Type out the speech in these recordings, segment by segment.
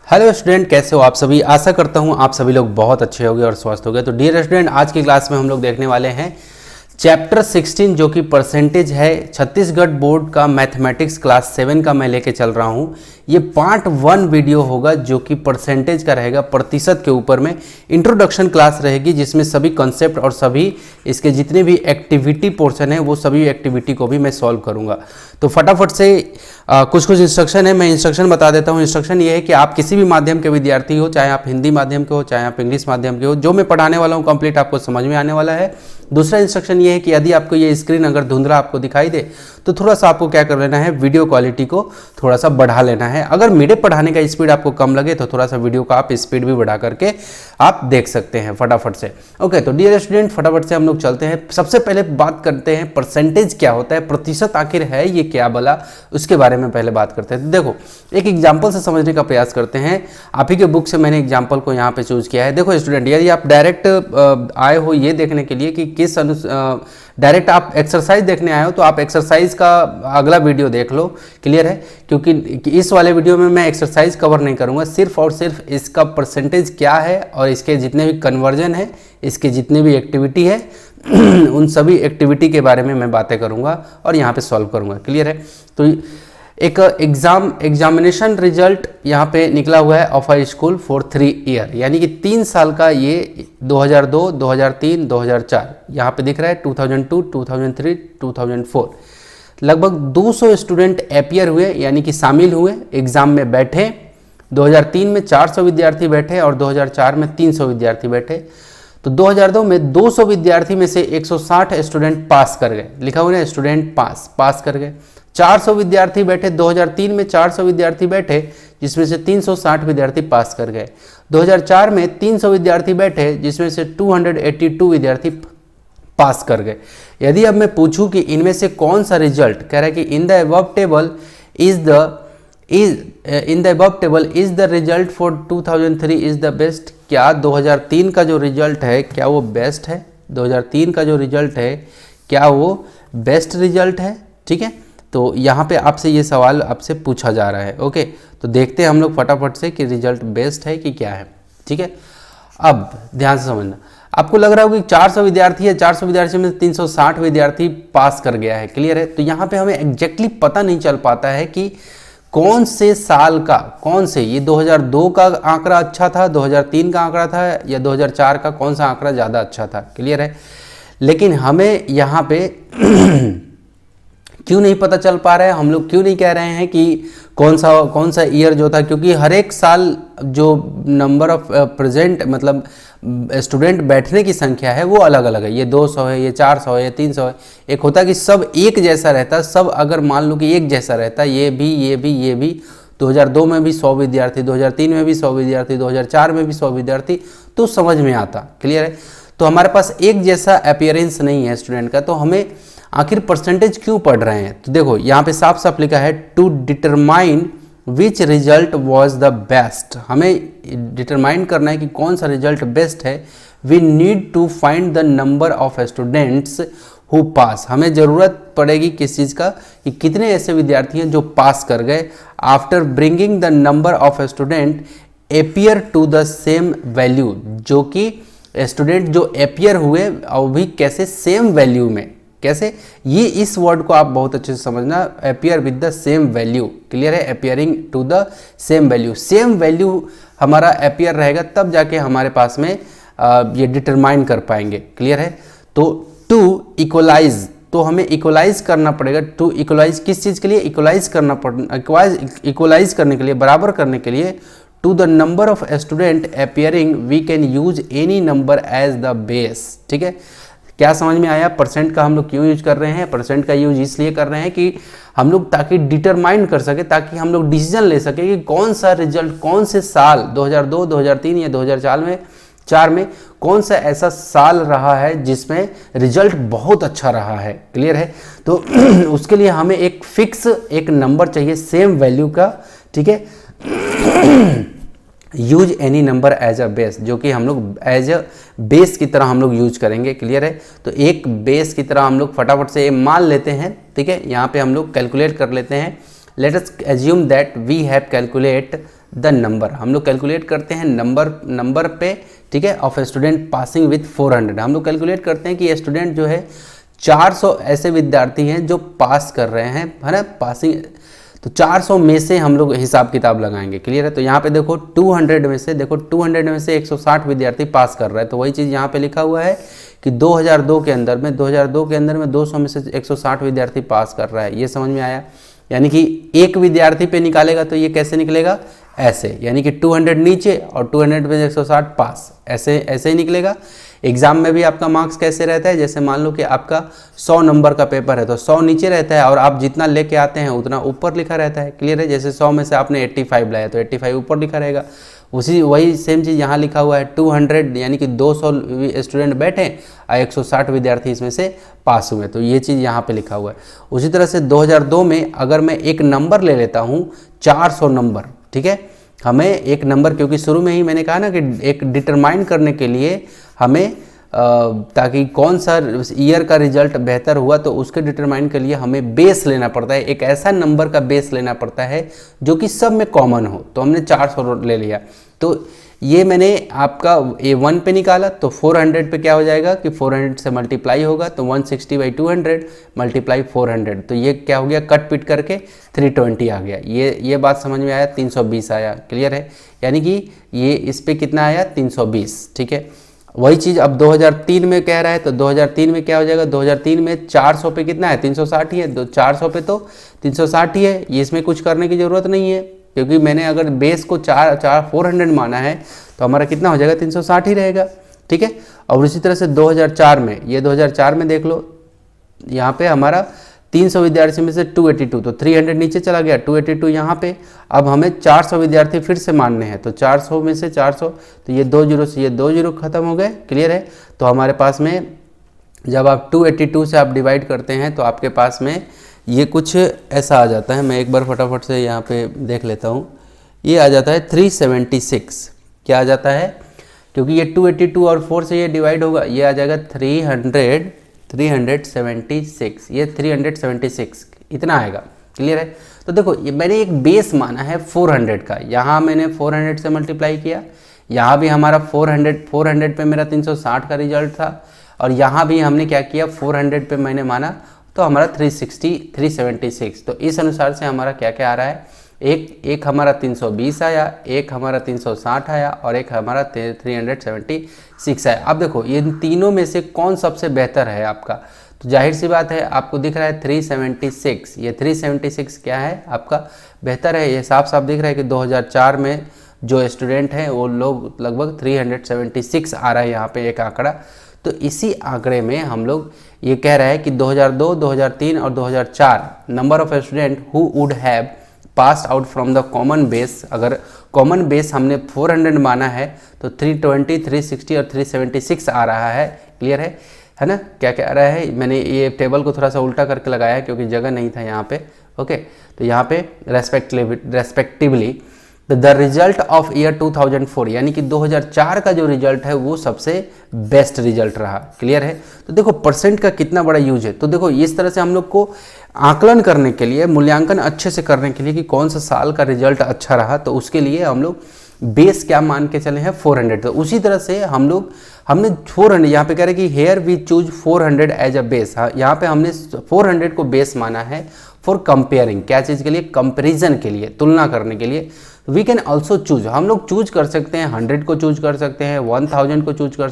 Hello student, कैसे हो आप सभी। आशा करता हूँ आप सभी लोग बहुत अच्छे होंगे और स्वस्थ होंगे। तो डियर स्टूडेंट, आज की क्लास में हम लोग देखने वाले हैं चैप्टर 16 जो कि परसेंटेज है। छत्तीसगढ़ बोर्ड का मैथमेटिक्स क्लास 7 का मैं लेके चल रहा हूँ। ये पार्ट 1 वीडियो होगा जो कि परसेंटेज का रहेगा, प्रतिशत के ऊपर में इंट्रोडक्शन क्लास रहेगी, जिसमें सभी कॉन्सेप्ट और सभी इसके जितने भी एक्टिविटी पोर्शन है वो सभी एक्टिविटी को भी मैं सॉल्व करूँगा। तो फटाफट से कुछ इंस्ट्रक्शन है, मैं इंस्ट्रक्शन बता देता हूँ। इंस्ट्रक्शन ये है कि आप किसी भी माध्यम के विद्यार्थी हो, चाहे आप हिंदी माध्यम के हो, चाहे आप इंग्लिश माध्यम के हो, जो मैं पढ़ाने वाला हूँ कंप्लीट आपको समझ में आने वाला है। दूसरा इंस्ट्रक्शन ये है कि यदि आपको ये स्क्रीन अगर धुंधला आपको दिखाई दे तो थोड़ा सा आपको क्या कर लेना है, वीडियो क्वालिटी को थोड़ा सा बढ़ा लेना है। अगर मेरे पढ़ाने का स्पीड आपको कम लगे तो थोड़ा सा वीडियो का आप स्पीड भी बढ़ा करके आप देख सकते हैं फटाफट से। ओके, तो डियर स्टूडेंट फटाफट से हम लोग चलते हैं। सबसे पहले बात करते हैं परसेंटेज क्या होता है, प्रतिशत आखिर है ये क्या भला, उसके बारे में पहले बात करते हैं। देखो, एक एग्जाम्पल से समझने का प्रयास करते हैं। आप ही के बुक से मैंने एग्जाम्पल को यहाँ पे चूज किया है। देखो स्टूडेंट, यदि आप डायरेक्ट आए हो ये देखने के लिए कि किस डायरेक्ट आप एक्सरसाइज देखने आए हो तो आप एक्सरसाइज का अगला वीडियो देख लो, क्लियर है। क्योंकि इस वाले वीडियो में मैं एक्सरसाइज कवर नहीं करूंगा, सिर्फ और सिर्फ इसका परसेंटेज क्या है और इसके जितने भी कन्वर्जन है, इसके जितने भी एक्टिविटी है उन सभी एक्टिविटी के बारे में मैं बातें करूंगा और यहाँ पे सॉल्व करूंगा, क्लियर है। तो एक एग्जामिनेशन रिजल्ट यहाँ पे निकला हुआ है of a school for 3 year, यानी कि 3 साल का ये 2002, 2003, 2004 यहाँ पे दिख रहा है। 2002, 2003, 2004 लगभग 200 स्टूडेंट अपीयर हुए, यानी कि शामिल हुए, एग्जाम में बैठे। 2003 में 400 विद्यार्थी बैठे और 2004 में 300 विद्यार्थी बैठे। तो 2002 में 200 विद्यार्थी में से 160 स्टूडेंट पास कर गए, लिखा हुआ है स्टूडेंट पास कर गए। 400 विद्यार्थी बैठे, 2003 में 400 विद्यार्थी बैठे जिसमें से 360 विद्यार्थी पास कर गए। 2004 में 300 विद्यार्थी बैठे जिसमें से 282 विद्यार्थी पास कर गए। यदि अब मैं पूछूं कि इनमें से कौन सा रिजल्ट, कह रहा है कि in the above table is the result for 2003 is the best. क्या 2003 का जो रिजल्ट है क्या वो बेस्ट है? 2003 का जो रिजल्ट है क्या वो बेस्ट रिजल्ट है? ठीक है, तो यहाँ पे आपसे ये सवाल आपसे पूछा जा रहा है। ओके, तो देखते हैं हम लोग फटाफट से कि रिजल्ट बेस्ट है कि क्या है। ठीक है, अब ध्यान से समझना। आपको लग रहा होगा कि 400 विद्यार्थी है, 400 विद्यार्थी में 360 विद्यार्थी पास कर गया है, क्लियर है। तो यहाँ पे हमें एग्जैक्टली पता नहीं चल पाता है कि कौन से साल का, कौन से, ये 2002 का आंकड़ा अच्छा था, 2003 का आंकड़ा था या 2004 का, कौन सा आंकड़ा ज़्यादा अच्छा था, क्लियर है। लेकिन हमें यहाँ पे क्यों नहीं पता चल पा रहा है, हम लोग क्यों नहीं कह रहे हैं कि कौन सा ईयर जो था, क्योंकि हर एक साल जो नंबर ऑफ प्रेजेंट मतलब स्टूडेंट बैठने की संख्या है वो अलग अलग है। ये 200 है, ये 400 है, ये 300 है। एक होता है कि सब एक जैसा रहता, सब अगर मान लो कि एक जैसा रहता, ये भी 2002 में भी 100 विद्यार्थी, 2003 में भी 100 विद्यार्थी, 2004 में भी 100 विद्यार्थी, तो समझ में आता, क्लियर है। तो हमारे पास एक जैसा अपीयरेंस नहीं है स्टूडेंट का, तो हमें आखिर परसेंटेज क्यों पढ़ रहे हैं। तो देखो यहाँ पे साफ साफ लिखा है to determine which result was the best. हमें डिटरमाइन करना है कि कौन सा रिजल्ट बेस्ट है। We need to find the number of students who pass. हमें ज़रूरत पड़ेगी किस चीज़ का, कि कितने ऐसे विद्यार्थी हैं जो पास कर गए। After bringing the number of student appear to the same value, जो कि स्टूडेंट जो अपीयर हुए और भी कैसे, सेम वैल्यू में, कैसे, ये इस वर्ड को आप बहुत अच्छे से समझना, appear with the same value, clear है। Appearing to the same value, same value हमारा अपीयर रहेगा तब जाके हमारे पास में ये डिटरमाइन कर पाएंगे, क्लियर है। तो टू इक्वलाइज, तो हमें इक्वलाइज करना पड़ेगा। टू इक्वलाइज किस चीज़ के लिए, इक्वलाइज करने के लिए, बराबर करने के लिए, to the number of student appearing we can use any number as the base. ठीक है, क्या समझ में आया? परसेंट का हम लोग क्यों यूज कर रहे हैं? परसेंट का यूज इसलिए कर रहे हैं कि हम लोग ताकि डिटरमाइन कर सके, ताकि हम लोग डिसीजन ले सके कि कौन सा रिजल्ट, कौन से साल 2002, 2003 या 2004 में कौन सा ऐसा साल रहा है जिसमें रिजल्ट बहुत अच्छा रहा है, क्लियर है। तो उसके लिए हमें एक फिक्स एक नंबर चाहिए सेम वैल्यू का, ठीक है। Use any number as a base, जो कि हम लोग एज अ बेस की तरह हम लोग यूज करेंगे, क्लियर है। तो एक बेस की तरह हम लोग फटाफट से मान लेते हैं, ठीक है। यहाँ पे हम लोग कैलकुलेट कर लेते हैं। Let us assume that we have calculate the number, हम लोग कैलकुलेट करते हैं नंबर पे, ठीक है, of a student passing with 400। हम लोग कैलकुलेट करते हैं कि स्टूडेंट जो है 400 ऐसे विद्यार्थी हैं जो पास कर रहे हैं, है ना, पासिंग, तो 400 में से हम लोग हिसाब किताब लगाएंगे। क्लियर है? तो यहाँ पे देखो 200 में से, देखो 200 में से 160 विद्यार्थी पास कर रहे हैं, तो वही चीज़ यहाँ पे लिखा हुआ है कि 2002 के अंदर में 200 में से 160 विद्यार्थी पास कर रहा है। ये समझ में आया? यानी कि एक विद्यार्थी पे निकालेगा तो ये कैसे निकलेगा? ऐसे, यानी कि 200 नीचे और 200 में 160 पास, ऐसे ऐसे ही निकलेगा। एग्जाम में भी आपका मार्क्स कैसे रहता है? जैसे मान लो कि आपका 100 नंबर का पेपर है तो 100 नीचे रहता है और आप जितना लेके आते हैं उतना ऊपर लिखा रहता है। क्लियर है? जैसे 100 में से आपने 85 लाया तो 85 ऊपर लिखा रहेगा। वही सेम चीज़ यहाँ लिखा हुआ है 200, यानी कि 200 स्टूडेंट बैठे और 160 विद्यार्थी इसमें से पास हुए, तो ये चीज़ यहाँ पे लिखा हुआ है। उसी तरह से 2002 में अगर मैं एक नंबर ले लेता हूँ 400 नंबर, ठीक है, हमें एक नंबर, क्योंकि शुरू में ही मैंने कहा ना कि एक डिटरमाइन करने के लिए हमें ताकि कौन सा ईयर का रिजल्ट बेहतर हुआ तो उसके डिटरमाइन के लिए हमें बेस लेना पड़ता है, एक ऐसा नंबर का बेस लेना पड़ता है जो कि सब में कॉमन हो। तो हमने 400 ले लिया, तो ये मैंने आपका A1 पे निकाला तो 400 पे क्या हो जाएगा कि 400 से मल्टीप्लाई होगा तो 160/200 मल्टीप्लाई 400, तो ये क्या हो गया, कट पिट करके 320 आ गया। ये बात समझ में आया? 320 आया। क्लियर है? यानी कि ये इस पे कितना आया? 320। ठीक है, वही चीज़ अब 2003 में कह रहा है तो 2003 में क्या हो जाएगा? 2003 में 400 पे कितना है? 360 ही है। 400 पे तो 360 ही है, ये इसमें कुछ करने की ज़रूरत नहीं है, क्योंकि मैंने अगर बेस को 400 माना है तो हमारा कितना हो जाएगा? 360 ही रहेगा। ठीक है, और उसी तरह से 2004 में, ये 2004 में देख लो, यहाँ पे हमारा 300 विद्यार्थी में से 282, तो 300 नीचे चला गया, 282 यहाँ पे। अब हमें 400 विद्यार्थी फिर से मानने हैं, तो 400 में से 400, तो ये 2 जीरो से ये 2 जीरो खत्म हो गए। क्लियर है? तो हमारे पास में जब आप 282 से आप डिवाइड करते हैं तो आपके पास में ये कुछ ऐसा आ जाता है। मैं एक बार फटाफट से यहाँ पे देख लेता हूँ, ये आ जाता है 376। क्या आ जाता है? क्योंकि ये 282 और 4 से ये डिवाइड होगा, ये आ जाएगा 376, ये 376 इतना आएगा। क्लियर है? तो देखो ये मैंने एक बेस माना है 400 का, यहाँ मैंने 400 से मल्टीप्लाई किया, यहाँ भी हमारा 400 पे मेरा 360 का रिजल्ट था, और यहाँ भी हमने क्या किया, 400 पे मैंने माना तो हमारा 376। तो इस अनुसार से हमारा क्या क्या आ रहा है, एक हमारा 320 आया, एक हमारा 360 आया और एक हमारा 376 आया। अब देखो इन तीनों में से कौन सबसे बेहतर है आपका, तो जाहिर सी बात है आपको दिख रहा है 376, ये 376 क्या है आपका बेहतर है। ये साफ साफ दिख रहा है कि 2004 में जो स्टूडेंट हैं वो लोग लगभग 376 आ रहा है यहाँ पे एक आंकड़ा। तो इसी आंकड़े में हम लोग ये कह रहे हैं कि 2002, 2003 और 2004 number of student who would have pass out from the common base, अगर कॉमन बेस हमने 400 माना है तो 320, 360 और 376 आ रहा है। क्लियर है ना? क्या क्या आ रहा है, मैंने ये टेबल को थोड़ा सा उल्टा करके लगाया है क्योंकि जगह नहीं था यहाँ पे। ओके, तो यहाँ पे respectively the result of year 2004, यानी कि 2004 का जो रिजल्ट है वो सबसे बेस्ट रिजल्ट रहा। क्लियर है? तो देखो परसेंट का कितना बड़ा यूज है। तो देखो इस तरह से हम लोग को आकलन करने के लिए, मूल्यांकन अच्छे से करने के लिए कि कौन सा साल का रिजल्ट अच्छा रहा, तो उसके लिए हम लोग बेस क्या मान के चले हैं 400। तो उसी तरह से हमने 400 यहाँ पे कह रहे हैं कि here we choose 400 as a base. हाँ, यहाँ पे हमने 400 को बेस माना है फॉर कंपेयरिंग, क्या चीज़ के लिए? कंपेरिजन के लिए, तुलना करने के लिए। वी कैन ऑल्सो चूज, हम लोग चूज कर सकते हैं 100 को चूज कर सकते हैं, 1000 को चूज कर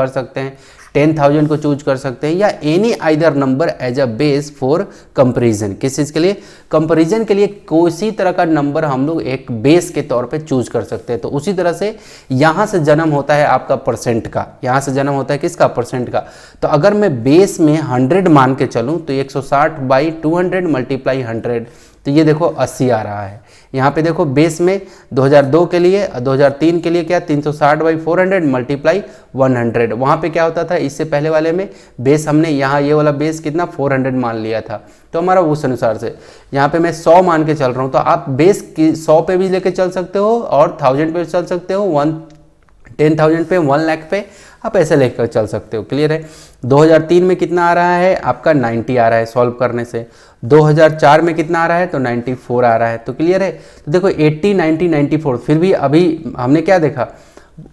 सकते हैं 10,000 को चूज कर सकते हैं, या any either number as a base for comparison. किस चीज़ के लिए? कंपेरिजन के लिए किसी तरह का नंबर हम लोग एक बेस के तौर पे चूज कर सकते हैं। तो उसी तरह से यहाँ से जन्म होता है आपका परसेंट का, यहाँ से जन्म होता है किसका? परसेंट का। तो अगर मैं बेस में 100 मान के चलूँ तो 160/200 मल्टीप्लाई 100, तो ये देखो 80 आ रहा है। यहाँ पे देखो बेस में 2002 के लिए, 2003 के लिए क्या 360/400 मल्टीप्लाई 100। वहाँ पे क्या होता था इससे पहले वाले में बेस हमने यहाँ ये वाला बेस कितना 400 मान लिया था, तो हमारा उस अनुसार से यहाँ पे मैं 100 मान के चल रहा हूँ। तो आप बेस की 100 पे भी लेके चल सकते हो और 1000 पे चल सकते हो, 10,000 पे 1 लाख पे आप ऐसे लेकर चल सकते हो। क्लियर है। 2003 में कितना आ रहा है आपका 90 आ रहा है सॉल्व करने से। 2004 में कितना आ रहा है तो 94 आ रहा है। तो क्लियर है। तो देखो 80, 90, 94 फिर भी अभी हमने क्या देखा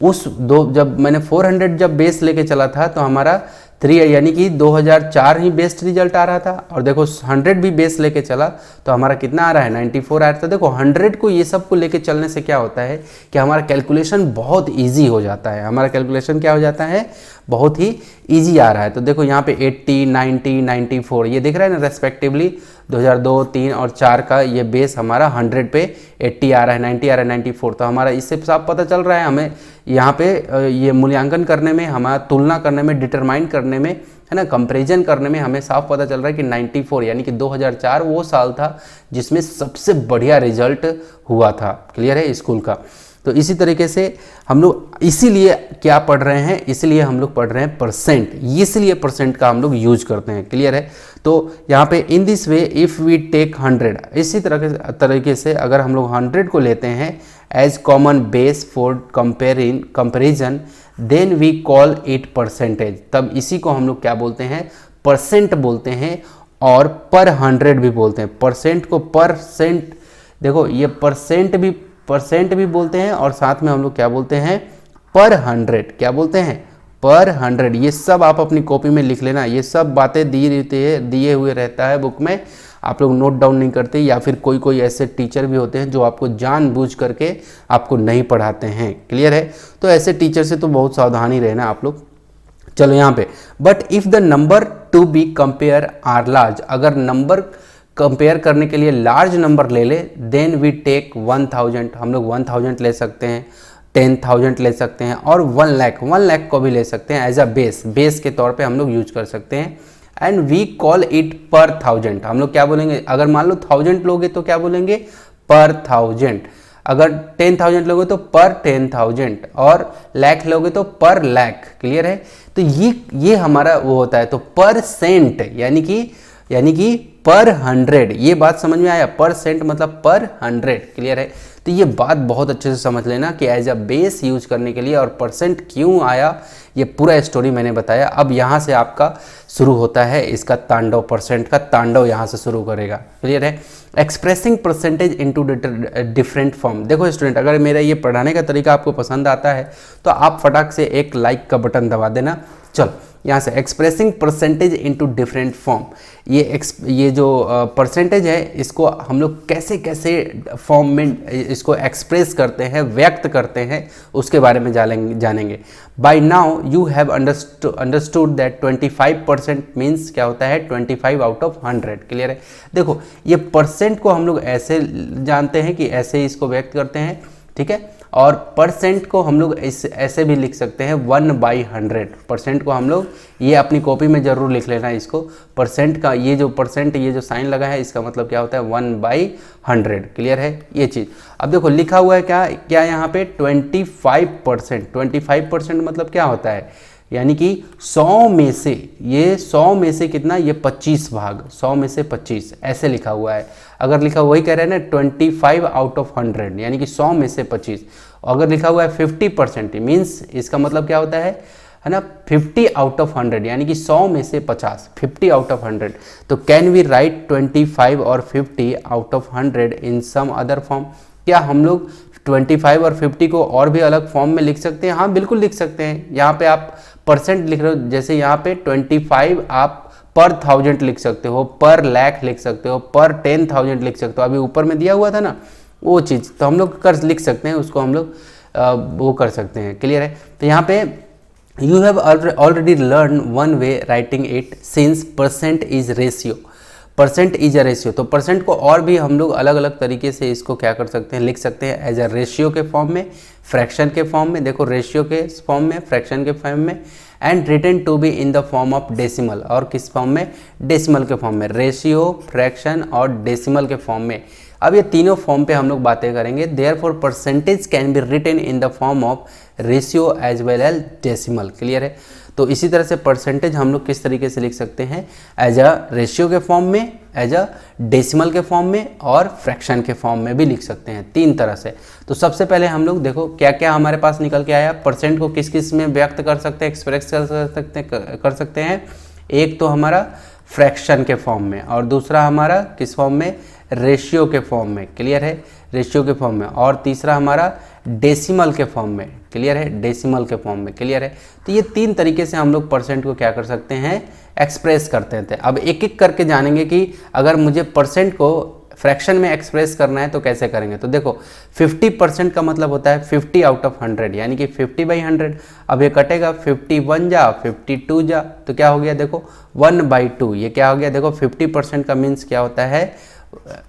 उस जब मैंने 400 जब बेस लेके चला था तो हमारा 3 यानी कि 2004 ही बेस्ट रिजल्ट आ रहा था। और देखो 100 भी बेस लेके चला तो हमारा कितना आ रहा है 94 आ रहा था। देखो 100 को ये सब को लेके चलने से क्या होता है कि हमारा कैलकुलेशन बहुत ईजी हो जाता है। हमारा कैलकुलेशन क्या हो जाता है बहुत ही ईजी आ रहा है। तो देखो यहाँ पे 80, 90, 94 ये दिख रहा है ना रेस्पेक्टिवली 2002, 3 और 4 का ये बेस हमारा 100 पे 80 आ रहा है, 90 आ रहा है, 94। तो हमारा इससे साफ पता चल रहा है हमें यहाँ पे ये मूल्यांकन करने में, हमारा तुलना करने में, डिटरमाइन करने में, है ना, कंपैरिजन करने में हमें साफ पता चल रहा है कि 94 यानी कि 2004 वो साल था जिसमें सबसे बढ़िया रिजल्ट हुआ था। क्लियर है स्कूल का। तो इसी तरीके से हम लोग इसीलिए क्या पढ़ रहे हैं, इसलिए हम लोग पढ़ रहे हैं परसेंट, इसलिए परसेंट का हम लोग यूज करते हैं। क्लियर है। तो यहाँ पे in this way if we take 100, इसी तरीके से अगर हम लोग 100 को लेते हैं as common base for comparison then we call it percentage, तब इसी को हम लोग क्या बोलते हैं परसेंट बोलते हैं और पर 100 भी बोलते हैं। परसेंट को परसेंट, देखो ये परसेंट भी बोलते हैं और साथ में हम लोग क्या बोलते हैं पर 100, क्या बोलते हैं पर 100। ये सब आप अपनी कॉपी में लिख लेना, ये सब बातें दिए हुए रहता है बुक में, आप लोग नोट डाउन नहीं करते या फिर कोई ऐसे टीचर भी होते हैं जो आपको जानबूझ करके आपको नहीं पढ़ाते हैं। क्लियर है। तो ऐसे टीचर से तो बहुत सावधानी रहना आप लोग। चलो यहाँ पे but if the number to be compare are large, अगर नंबर कंपेयर करने के लिए लार्ज नंबर ले ले देन वी टेक 1000, हम लोग 1000 ले सकते हैं, 10,000 ले सकते हैं और 1 लाख को भी ले सकते हैं एज अ बेस के तौर पे हम लोग यूज कर सकते हैं। एंड वी कॉल इट पर 1000, हम लोग क्या बोलेंगे अगर मान लो 1000 लोगे तो क्या बोलेंगे पर 1000, अगर 10,000 लोगे तो पर 10,000 और लाख लोगे तो पर लाख। क्लियर है। तो ये हमारा वो होता है। तो परसेंट यानी कि पर 100, ये बात समझ में आया, परसेंट मतलब पर 100। क्लियर है। तो ये बात बहुत अच्छे से समझ लेना कि एज अ बेस यूज करने के लिए और परसेंट क्यों आया, ये पूरा स्टोरी मैंने बताया। अब यहाँ से आपका शुरू होता है इसका तांडव, परसेंट का तांडव यहाँ से शुरू करेगा। क्लियर है। Expressing percentage into different form. देखो स्टूडेंट, अगर मेरा ये पढ़ाने का तरीका आपको पसंद आता है तो आप फटाक से एक लाइक का बटन दबा देना। चलो यहाँ से expressing percentage into different form, ये जो परसेंटेज है इसको हम लोग कैसे कैसे फॉर्म में इसको एक्सप्रेस करते हैं, व्यक्त करते हैं, उसके बारे में जानेंगे। By now you have understood that 25% means क्या होता है 25 आउट ऑफ 100। क्लियर है। देखो ये परसेंट को हम लोग ऐसे जानते हैं कि ऐसे ही इसको व्यक्त करते हैं। ठीक है। और परसेंट को हम लोग ऐसे भी लिख सकते हैं 1/100। परसेंट को हम लोग ये अपनी कॉपी में जरूर लिख लेना इसको। परसेंट का ये जो साइन लगा है इसका मतलब क्या होता है 1/100। क्लियर है ये चीज़। अब देखो लिखा हुआ है क्या यहाँ पे 25%। 25% मतलब क्या होता है यानी कि 100 में से कितना, ये 25 भाग, 100 में से 25 ऐसे लिखा हुआ है। अगर लिखा वही कह रहे हैं ना 25 आउट ऑफ 100 यानी कि 100 में से 25। अगर लिखा हुआ है 50% मीन्स इसका मतलब क्या होता है ना 50 आउट ऑफ 100 यानी कि 100 में से 50, 50 आउट ऑफ 100। तो कैन वी राइट 25 और 50 out of 100 in some other form, क्या हम लोग 25 और 50 को और भी अलग फॉर्म में लिख सकते हैं? हाँ बिल्कुल लिख सकते हैं। यहाँ पे आप परसेंट लिख रहे हो, जैसे यहाँ पे 25 आप पर 1000 लिख सकते हो, पर लाख लिख सकते हो, पर 10,000 लिख सकते हो। अभी ऊपर में दिया हुआ था ना वो चीज़, तो हम लोग लिख सकते हैं उसको, हम लोग वो कर सकते हैं। क्लियर है। तो यहाँ पे you have already learn one way writing it since percent is ratio. Percent is a ratio, तो परसेंट को और भी हम लोग अलग अलग तरीके से इसको क्या कर सकते हैं, लिख सकते हैं एज अ रेशियो के फॉर्म में, फ्रैक्शन के फॉर्म में, देखो रेशियो के फॉर्म में, फ्रैक्शन के फॉर्म में, and written to be in the form of decimal, और किस फॉर्म में, डेसिमल के फॉर्म में, रेशियो, फ्रैक्शन और डेसिमल के फॉर्म में अब ये तीनों फॉर्म पे हम लोग बातें करेंगे। Therefore percentage can be written in the form of ratio as well as decimal. Clear है। तो इसी तरह से परसेंटेज हम लोग किस तरीके से लिख सकते हैं, एज अ रेशियो के फॉर्म में, एज अ डेसिमल के फॉर्म में और फ्रैक्शन के फॉर्म में भी लिख सकते हैं, तीन तरह से। तो सबसे पहले हम लोग देखो क्या क्या हमारे पास निकल के आया। परसेंट को किस किस में व्यक्त कर सकते हैं, एक्सप्रेस कर सकते हैं। एक तो हमारा फ्रैक्शन के फॉर्म में और दूसरा हमारा किस फॉर्म में, रेशियो के फॉर्म में। क्लियर है, रेशियो के फॉर्म में। और तीसरा हमारा डेसिमल के फॉर्म में। क्लियर है, डेसिमल के फॉर्म में। क्लियर है। तो ये तीन तरीके से हम लोग परसेंट को क्या कर सकते हैं, एक्सप्रेस करते थे। अब एक एक करके जानेंगे कि अगर मुझे परसेंट को फ्रैक्शन में एक्सप्रेस करना है तो कैसे करेंगे। तो देखो 50% का मतलब होता है 50 आउट ऑफ 100, यानी कि 50/100। अब ये कटेगा 51 जा 52 जा, तो क्या हो गया देखो 1/2। ये क्या हो गया देखो 50% का मीन्स क्या होता है,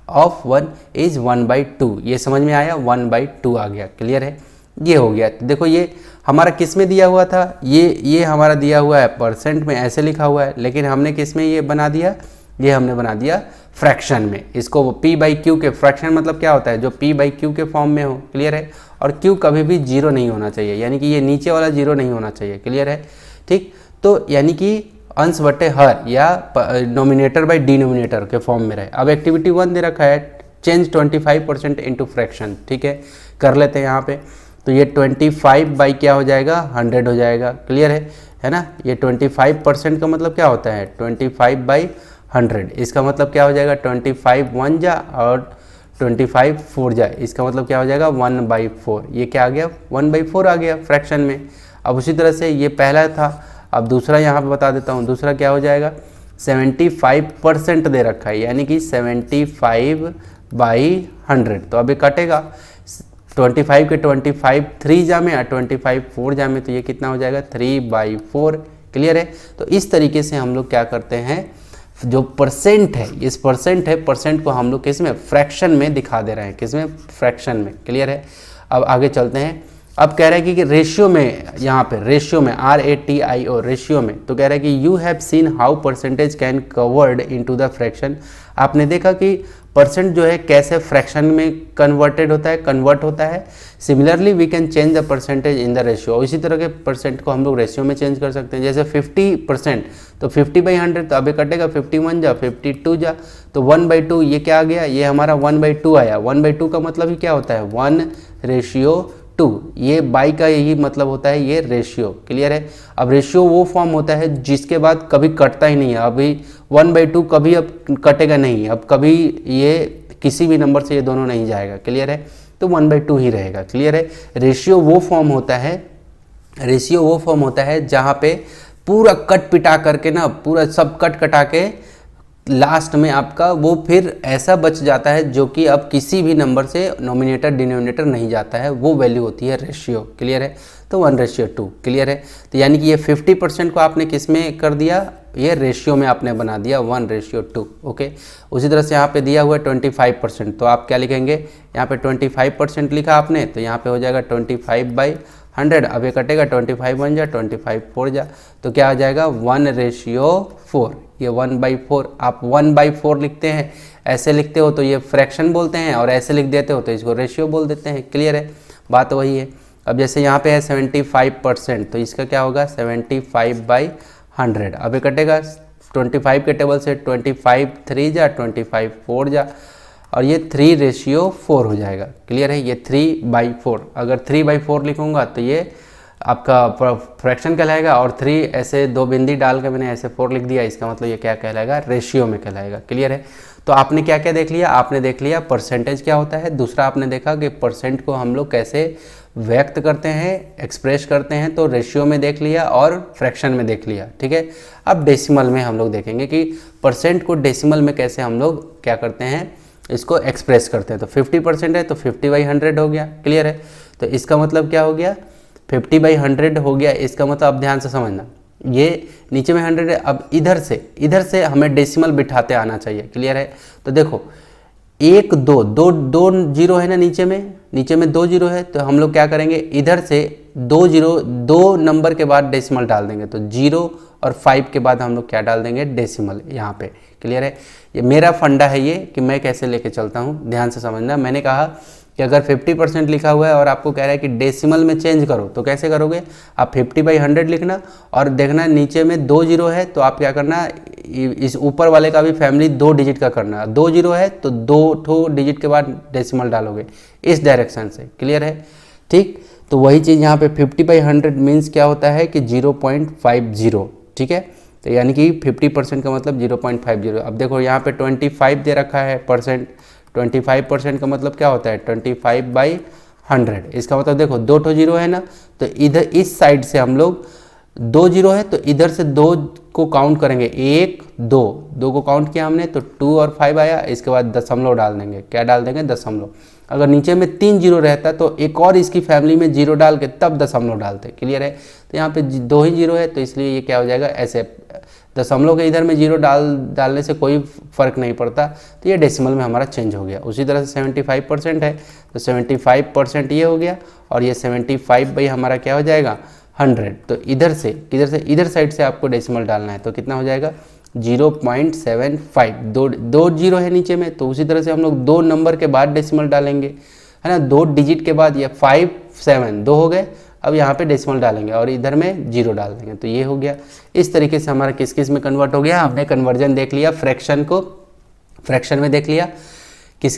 ऑफ 1 इज 1/2। ये समझ में आया, 1/2 आ गया। क्लियर है, ये हो गया। तो देखो ये हमारा किस में दिया हुआ था, ये हमारा दिया हुआ है परसेंट में, ऐसे लिखा हुआ है, लेकिन हमने किस में ये बना दिया, ये हमने बना दिया फ्रैक्शन में। इसको P/Q के फ्रैक्शन मतलब क्या होता है, जो P/Q के फॉर्म में हो। क्लियर है। और Q कभी भी जीरो नहीं होना चाहिए, यानी कि ये नीचे वाला जीरो नहीं होना चाहिए। क्लियर है, ठीक। तो यानी कि अंश बटे हर या नॉमिनेटर बाय डिनोमिनेटर के फॉर्म में रहे। अब एक्टिविटी 1 दे रखा है, चेंज 25% इनटू फ्रैक्शन। ठीक है, कर लेते हैं यहाँ पे। तो ये 25 बाई क्या हो जाएगा, 100 हो जाएगा। क्लियर है ना। ये 25% का मतलब क्या होता है, 25/100। इसका मतलब क्या हो जाएगा, 25 1 जा और 25 4 जा, इसका मतलब क्या हो जाएगा 1/4। ये क्या आ गया, 1/4 आ गया फ्रैक्शन में। अब उसी तरह से ये पहला था, अब दूसरा यहाँ पे बता देता हूँ। दूसरा क्या हो जाएगा, 75% दे रखा है, यानी कि 75/100। तो अभी कटेगा 25 के 25 3 जा में और 25 4 जा में, तो ये कितना हो जाएगा 3/4। क्लियर है। तो इस तरीके से हम लोग क्या करते हैं, जो परसेंट है, इस परसेंट है, परसेंट को हम लोग किस में, फ्रैक्शन में दिखा दे रहे हैं। किस में, फ्रैक्शन में। क्लियर है। अब आगे चलते हैं। अब कह रहा है कि रेशियो में, यहाँ पे रेशियो में, RATIO रेशियो में, तो कह रहा है कि you have seen how percentage can covered into the fraction. आपने देखा कि परसेंट जो है कैसे फ्रैक्शन में कन्वर्ट होता है। Similarly we can change the percentage in the ratio. इसी तरह के परसेंट को हम लोग रेशियो में चेंज कर सकते हैं। जैसे 50%, तो 50/100, तो अभी कटेगा 51 जा 52 जा, तो 1/2। ये क्या आ गया, ये हमारा 1/2 आया। 1/2 का मतलब ही क्या होता है, 1/2। ये बाई का यही मतलब होता है, ये रेशियो। क्लियर है। अब रेशियो वो फॉर्म होता है जिसके बाद कभी कटता ही नहीं है। अभी 1/2 कभी अब कटेगा नहीं, अब कभी ये किसी भी नंबर से ये दोनों नहीं जाएगा। क्लियर है। तो 1/2 ही रहेगा। क्लियर है। रेशियो वो फॉर्म होता है जहाँ पे पूरा कट पिटा करके ना, पूरा सब कट कटा के लास्ट में आपका वो फिर ऐसा बच जाता है जो कि अब किसी भी नंबर से नॉमिनेटर डिनोमिनेटर नहीं जाता है, वो वैल्यू होती है रेशियो। क्लियर है। तो 1/2। क्लियर है। तो यानी कि ये 50% को आपने किस में कर दिया, ये रेशियो में आपने बना दिया 1/2। ओके। उसी तरह से यहाँ पे दिया हुआ है 25%, तो आप क्या लिखेंगे, यहाँ पे 25% लिखा आपने, तो यहाँ पे हो जाएगा 25/100। अब ये कटेगा 25 1 जा 25 4 जा, तो क्या आ जाएगा 1/4। ये 1/4, आप 1/4 लिखते हैं, ऐसे लिखते हो तो ये फ्रैक्शन बोलते हैं, और ऐसे लिख देते हो तो इसको रेशियो बोल देते हैं। क्लियर है, बात वही है। अब जैसे यहाँ पे है 75%, तो इसका क्या होगा 75/100। अब ये कटेगा 25 के टेबल से 25 3 जा 25 4 जा, और ये 3/4 हो जाएगा। क्लियर है। ये 3/4, अगर 3/4 लिखूंगा तो ये आपका फ्रैक्शन कहलाएगा, और 3 ऐसे दो बिंदी डाल के मैंने ऐसे 4 लिख दिया, इसका मतलब ये क्या कहलाएगा, रेशियो में कहलाएगा। क्लियर है। तो आपने क्या क्या देख लिया, आपने देख लिया परसेंटेज क्या होता है। दूसरा आपने देखा कि परसेंट को हम लोग कैसे व्यक्त करते हैं, एक्सप्रेस करते हैं, तो रेशियो में देख लिया और फ्रैक्शन में देख लिया। ठीक है। अब डेसिमल में हम लोग देखेंगे कि परसेंट को डेसिमल में कैसे हम लोग क्या करते हैं, इसको एक्सप्रेस करते हैं। तो 50% है तो 50/100 हो गया। क्लियर है। तो इसका मतलब क्या हो गया, 50/100 हो गया। इसका मतलब अब ध्यान से समझना, ये नीचे में 100 है, अब इधर से हमें डेसिमल बिठाते आना चाहिए। क्लियर है। तो देखो 1 2 दो दो जीरो है ना, नीचे में 2 जीरो है, तो हम लोग क्या करेंगे, इधर से 2 जीरो, 2 नंबर के बाद डेसिमल डाल देंगे, तो 0 और 5 के बाद हम लोग क्या डाल देंगे, डेसिमल यहाँ पे। क्लियर है, ये मेरा फंडा है ये कि मैं कैसे लेके चलता हूँ, ध्यान से समझना। मैंने कहा कि अगर 50% लिखा हुआ है और आपको कह रहा है कि डेसिमल में चेंज करो, तो कैसे करोगे, आप 50/100 लिखना और देखना नीचे में 2 जीरो है, तो आप क्या करना, इस ऊपर वाले का भी फैमिली 2 डिजिट का करना, 2 जीरो है तो 2 डिजिट के बाद डेसिमल डालोगे, इस डायरेक्शन से। क्लियर है, ठीक। तो वही चीज़ यहाँ पे 50/100 मीन्स क्या होता है कि 0.50, ठीक है। तो यानी कि 50% का मतलब 0.50। अब देखो यहाँ पे 25 दे रखा है परसेंट, 25% का मतलब क्या होता है, 25/100। इसका मतलब देखो 2 जीरो है ना, तो इधर इस साइड से हम लोग 2 जीरो है, तो इधर से 2 को काउंट करेंगे, 1 2 को काउंट किया हमने, तो 2 और 5 आया, इसके बाद दशमलव डाल देंगे, क्या डाल देंगे, दशमलव। अगर नीचे में 3 जीरो रहता तो एक और इसकी फैमिली में जीरो डाल के तब दशमलव डालते। क्लियर है, तो यहाँ पे 2 ही जीरो है, तो इसलिए ये क्या हो जाएगा, ऐसे दशमलव के इधर में जीरो डालने से कोई फ़र्क नहीं पड़ता, तो ये डेसिमल में हमारा चेंज हो गया। उसी तरह से 75% है, तो 75% ये हो गया, और ये 75 भाई हमारा क्या हो जाएगा, 100। तो इधर से इधर साइड से आपको डेसिमल डालना है, तो कितना हो जाएगा, 0.75। दो जीरो है नीचे में, तो उसी तरह से हम लोग 2 नंबर के बाद डेसिमल डालेंगे, है ना, 2 डिजिट के बाद, ये 5 7 2 हो गए। अब यहाँ पे डेसिमल डालेंगे और इधर में 0 डाल देंगे, तो ये हो गया। इस तरीके से हमारा किस किस में कन्वर्ट हो गया, हमने कन्वर्जन देख लिया, फ्रैक्शन को फ्रैक्शन में देख लिया, किस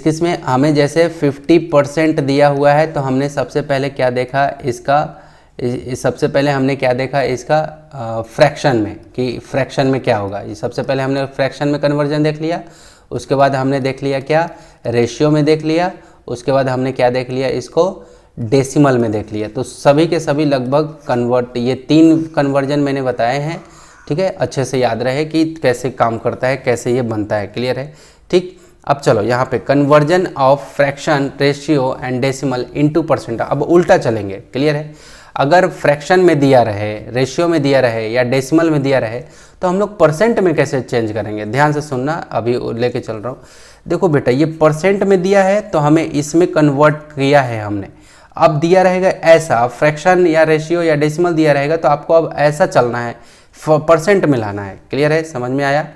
किस में हमें जैसे 50% दिया हुआ है, तो हमने सबसे पहले क्या देखा इसका, सबसे पहले हमने क्या देखा इसका फ्रैक्शन में, कि फ्रैक्शन में क्या होगा। ये सबसे पहले हमने फ्रैक्शन में कन्वर्जन देख लिया, उसके बाद हमने देख लिया क्या, रेशियो में देख लिया, उसके बाद हमने क्या देख लिया, इसको डेसिमल में देख लिया। तो सभी के सभी लगभग ये 3 कन्वर्जन मैंने बताए हैं, ठीक है। अच्छे से याद रहे कि कैसे काम करता है, कैसे ये बनता है। क्लियर है, ठीक। अब चलो यहाँ पे conversion of fraction, ratio and decimal into percent. अब उल्टा चलेंगे। क्लियर है, अगर फ्रैक्शन में दिया रहे, रेशियो में दिया रहे या डेसिमल में दिया रहे, तो हम लोग परसेंट में कैसे चेंज करेंगे। ध्यान से सुनना, अभी लेके चल रहा हूँ। देखो बेटा, ये परसेंट में दिया है तो हमें इसमें कन्वर्ट किया है हमने। अब दिया रहेगा ऐसा, फ्रैक्शन या रेशियो या डेसिमल दिया रहेगा, तो आपको अब ऐसा चलना है, परसेंट में लाना है। क्लियर है, समझ में आया।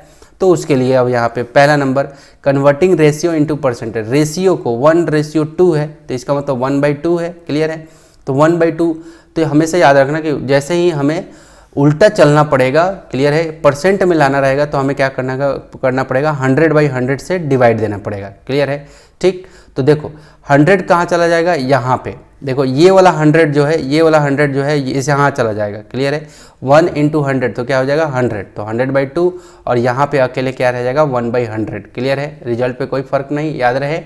तो उसके लिए अब यहाँ पे पहला number, converting ratio into percentage. Ratio को 1:2 है, तो इसका मतलब 1/2 है। क्लियर है, तो 1/2। तो हमेशा याद रखना कि जैसे ही हमें उल्टा चलना पड़ेगा, क्लियर है, परसेंट में लाना रहेगा, तो हमें क्या करना पड़ेगा, 100/100 से डिवाइड देना पड़ेगा। क्लियर है, ठीक। तो देखो 100 कहाँ चला जाएगा, यहाँ पे देखो, ये वाला 100 जो है, ये वाला 100 जो है, इस यहाँ चला जाएगा। क्लियर है, 1 × 100 तो क्या हो जाएगा, 100। तो 100/2, और यहाँ पे अकेले क्या रह जाएगा, 1/100। क्लियर है, रिजल्ट पे कोई फर्क नहीं। याद रहे,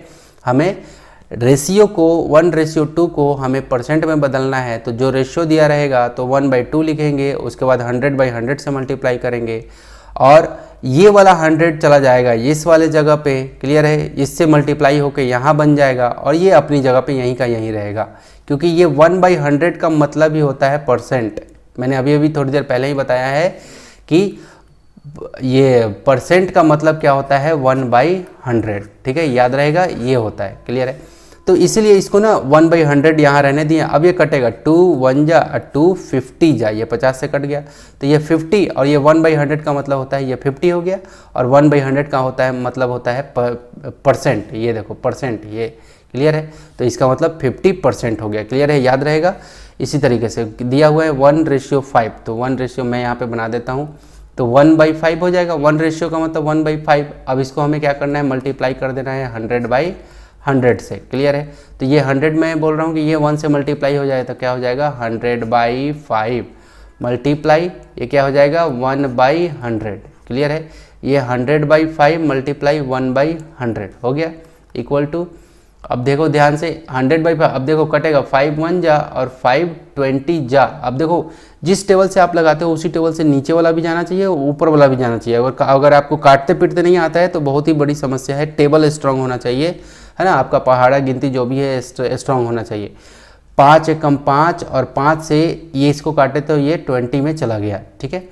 हमें रेशियो को 1:2 को हमें परसेंट में बदलना है, तो जो रेशियो दिया रहेगा तो 1/2 लिखेंगे, उसके बाद 100/100 से मल्टीप्लाई करेंगे, और ये वाला 100 चला जाएगा इस वाले जगह पे। क्लियर है, इससे मल्टीप्लाई होके यहाँ बन जाएगा, और ये अपनी जगह पे यहीं का यहीं रहेगा, क्योंकि ये 1/100 का मतलब ही होता है परसेंट। मैंने अभी थोड़ी देर पहले ही बताया है कि ये परसेंट का मतलब क्या होता है, 1/100। ठीक है, याद रहेगा, ये होता है। क्लियर है, तो इसीलिए इसको ना 1/100 यहाँ रहने दिए। अब ये कटेगा, 2 1 जा 2 50 जा, ये 50 से कट गया, तो ये 50, और ये 1/100 का मतलब होता है ये 50 हो गया, और 1/100 का होता है मतलब होता है परसेंट। ये देखो परसेंट, ये क्लियर है, तो इसका मतलब 50% हो गया। क्लियर है, याद रहेगा। इसी तरीके से दिया हुआ है 1:5, तो 1 मैं यहाँ पे बना देता हूँ, तो 1/5 हो जाएगा। 1 का मतलब 1/5। अब इसको हमें क्या करना है, मल्टीप्लाई कर देना है 100/100 से। क्लियर है, तो ये 100 मैं बोल रहा हूँ कि ये 1 से मल्टीप्लाई हो जाए तो क्या हो जाएगा, 100/5 मल्टीप्लाई, ये क्या हो जाएगा, 1/100। क्लियर है, ये 100/5 मल्टीप्लाई 1/100 हो गया, इक्वल टू, अब देखो ध्यान से, 100/5, अब देखो कटेगा, 5 1 जा और 5 20 जा। अब देखो जिस टेबल से आप लगाते हो उसी टेबल से नीचे वाला भी जाना चाहिए, ऊपर वाला भी जाना चाहिए। अगर आपको काटते पीटते नहीं आता है तो बहुत ही बड़ी समस्या है। टेबल स्ट्रांग होना चाहिए, है ना, आपका पहाड़ा गिनती जो भी है स्ट्रांग होना चाहिए। 5 एकम 5, और 5 से ये इसको काटे तो ये 20 में चला गया। ठीक है,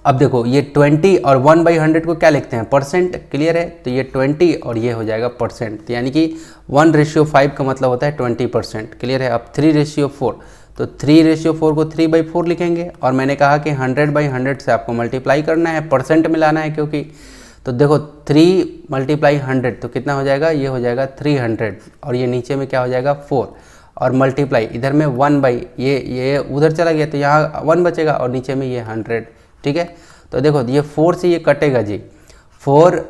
अब देखो ये 20 और 1/100 को क्या लिखते हैं, परसेंट, क्लियर है। तो ये 20 और ये हो जाएगा परसेंट, यानी कि 1:5 का मतलब होता है 20%, क्लियर है। अब 3:4, तो 3:4 को 3/4 लिखेंगे, और मैंने कहा कि 100/100 से आपको मल्टीप्लाई करना है, परसेंट में लाना है क्योंकि। तो देखो 3 × 100 तो कितना हो जाएगा, ये हो जाएगा 300, और ये नीचे में क्या हो जाएगा 4, और मल्टीप्लाई इधर में 1 ये उधर चला गया तो यहाँ 1 बचेगा, और नीचे में ये 100, ठीक है। तो देखो ये 4 से ये कटेगा जी, 4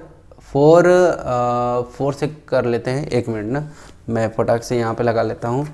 से कर लेते हैं, 1 मिनट ना, मैं फटाक से यहाँ पे लगा लेता हूँ।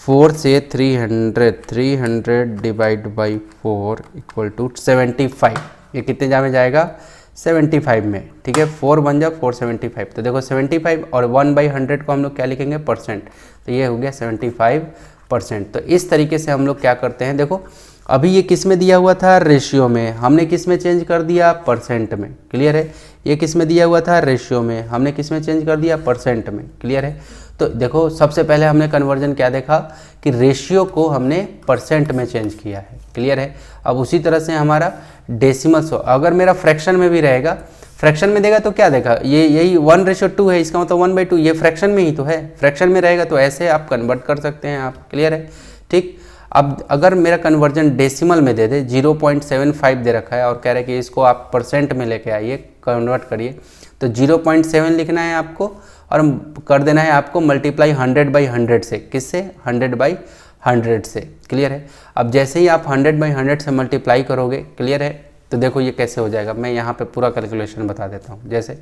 4 से 300 डिवाइड बाई 4 इक्वल टू 75, ये कितने जा में जाएगा, 75 में, ठीक है। 4 बन जाओ 475, तो देखो 75 और 1/100 को हम लोग क्या लिखेंगे, परसेंट, तो ये हो गया 75%। तो इस तरीके से हम लोग क्या करते हैं, देखो अभी ये किस में दिया हुआ था, रेशियो में, हमने किस में चेंज कर दिया, परसेंट में, क्लियर है। ये किस में दिया हुआ था, रेशियो में, हमने किस में चेंज कर दिया, परसेंट में, क्लियर है। तो देखो सबसे पहले हमने कन्वर्जन क्या देखा कि रेशियो को हमने परसेंट में चेंज किया है, क्लियर है। अब उसी तरह से हमारा डेसिमल, अगर मेरा फ्रैक्शन में भी रहेगा, फ्रैक्शन में देगा तो क्या देखा, ये यही 1:2 है, इसका मतलब 1/2, ये फ्रैक्शन में ही तो है, फ्रैक्शन में रहेगा तो ऐसे आप कन्वर्ट कर सकते हैं आप, क्लियर है, ठीक। अब अगर मेरा कन्वर्जन डेसिमल में दे दे, 0.75 दे रखा है और कह रहे हैं कि इसको आप परसेंट में लेके आइए, कन्वर्ट करिए, तो 0.7 लिखना है आपको, और कर देना है आपको मल्टीप्लाई 100/100 से, किससे, 100/100 से, क्लियर है। अब जैसे ही आप 100/100 से मल्टीप्लाई करोगे, क्लियर है, तो देखो ये कैसे हो जाएगा, मैं यहाँ पे पूरा कैलकुलेशन बता देता हूँ। जैसे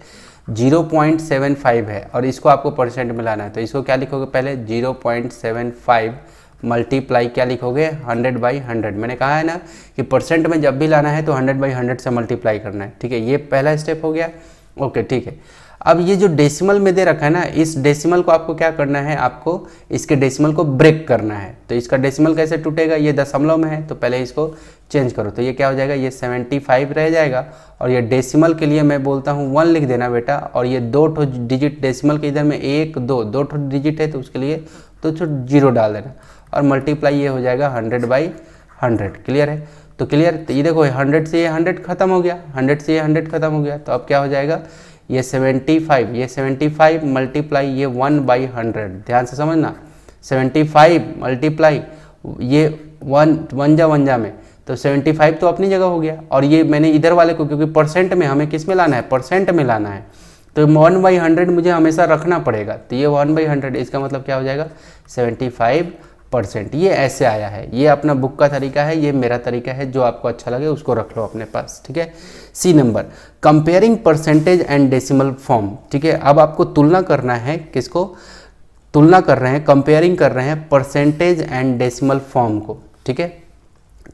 0.75 है और इसको आपको परसेंट में लाना है, तो इसको क्या लिखोगे, पहले 0.75 मल्टीप्लाई क्या लिखोगे, 100/100। मैंने कहा है ना कि परसेंट में जब भी लाना है तो 100/100 से मल्टीप्लाई करना है, ठीक है। ये पहला स्टेप हो गया, ओके, ठीक है। अब ये जो डेसिमल में दे रखा है ना, इस डेसिमल को आपको क्या करना है, आपको इसके डेसिमल को ब्रेक करना है। तो इसका डेसिमल कैसे टूटेगा, ये दशमलव में है तो पहले इसको चेंज करो, तो ये क्या हो जाएगा, ये 75 रह जाएगा, और ये डेसिमल के लिए मैं बोलता हूँ 1 लिख देना बेटा, और ये 2 डिजिट डेसिमल के इधर में 1 2 डिजिट है तो उसके लिए तो 0 डाल देना, और मल्टीप्लाई ये हो जाएगा 100/100, क्लियर है। तो क्लियर, तो ये देखो 100 से ये 100 खत्म हो गया, 100 से ये 100 खत्म हो गया, तो अब क्या हो जाएगा, ये 75 मल्टीप्लाई ये 1/100, ध्यान से समझना, 75 मल्टीप्लाई ये 1 जा में, तो 75 तो अपनी जगह हो गया, और ये मैंने इधर वाले को, क्योंकि परसेंट में हमें किस में लाना है, परसेंट में लाना है, तो 1/100 मुझे हमेशा रखना पड़ेगा, तो ये 1/100, इसका मतलब क्या हो जाएगा, 75%। ये ऐसे आया है, ये अपना बुक का तरीका है, ये मेरा तरीका है, जो आपको अच्छा लगे उसको रख लो अपने पास, ठीक है। C number, comparing percentage and decimal form, ठीक है। अब आपको तुलना करना है, किसको तुलना कर रहे हैं, कंपेयरिंग कर रहे हैं परसेंटेज एंड डेसिमल फॉर्म को, ठीक है।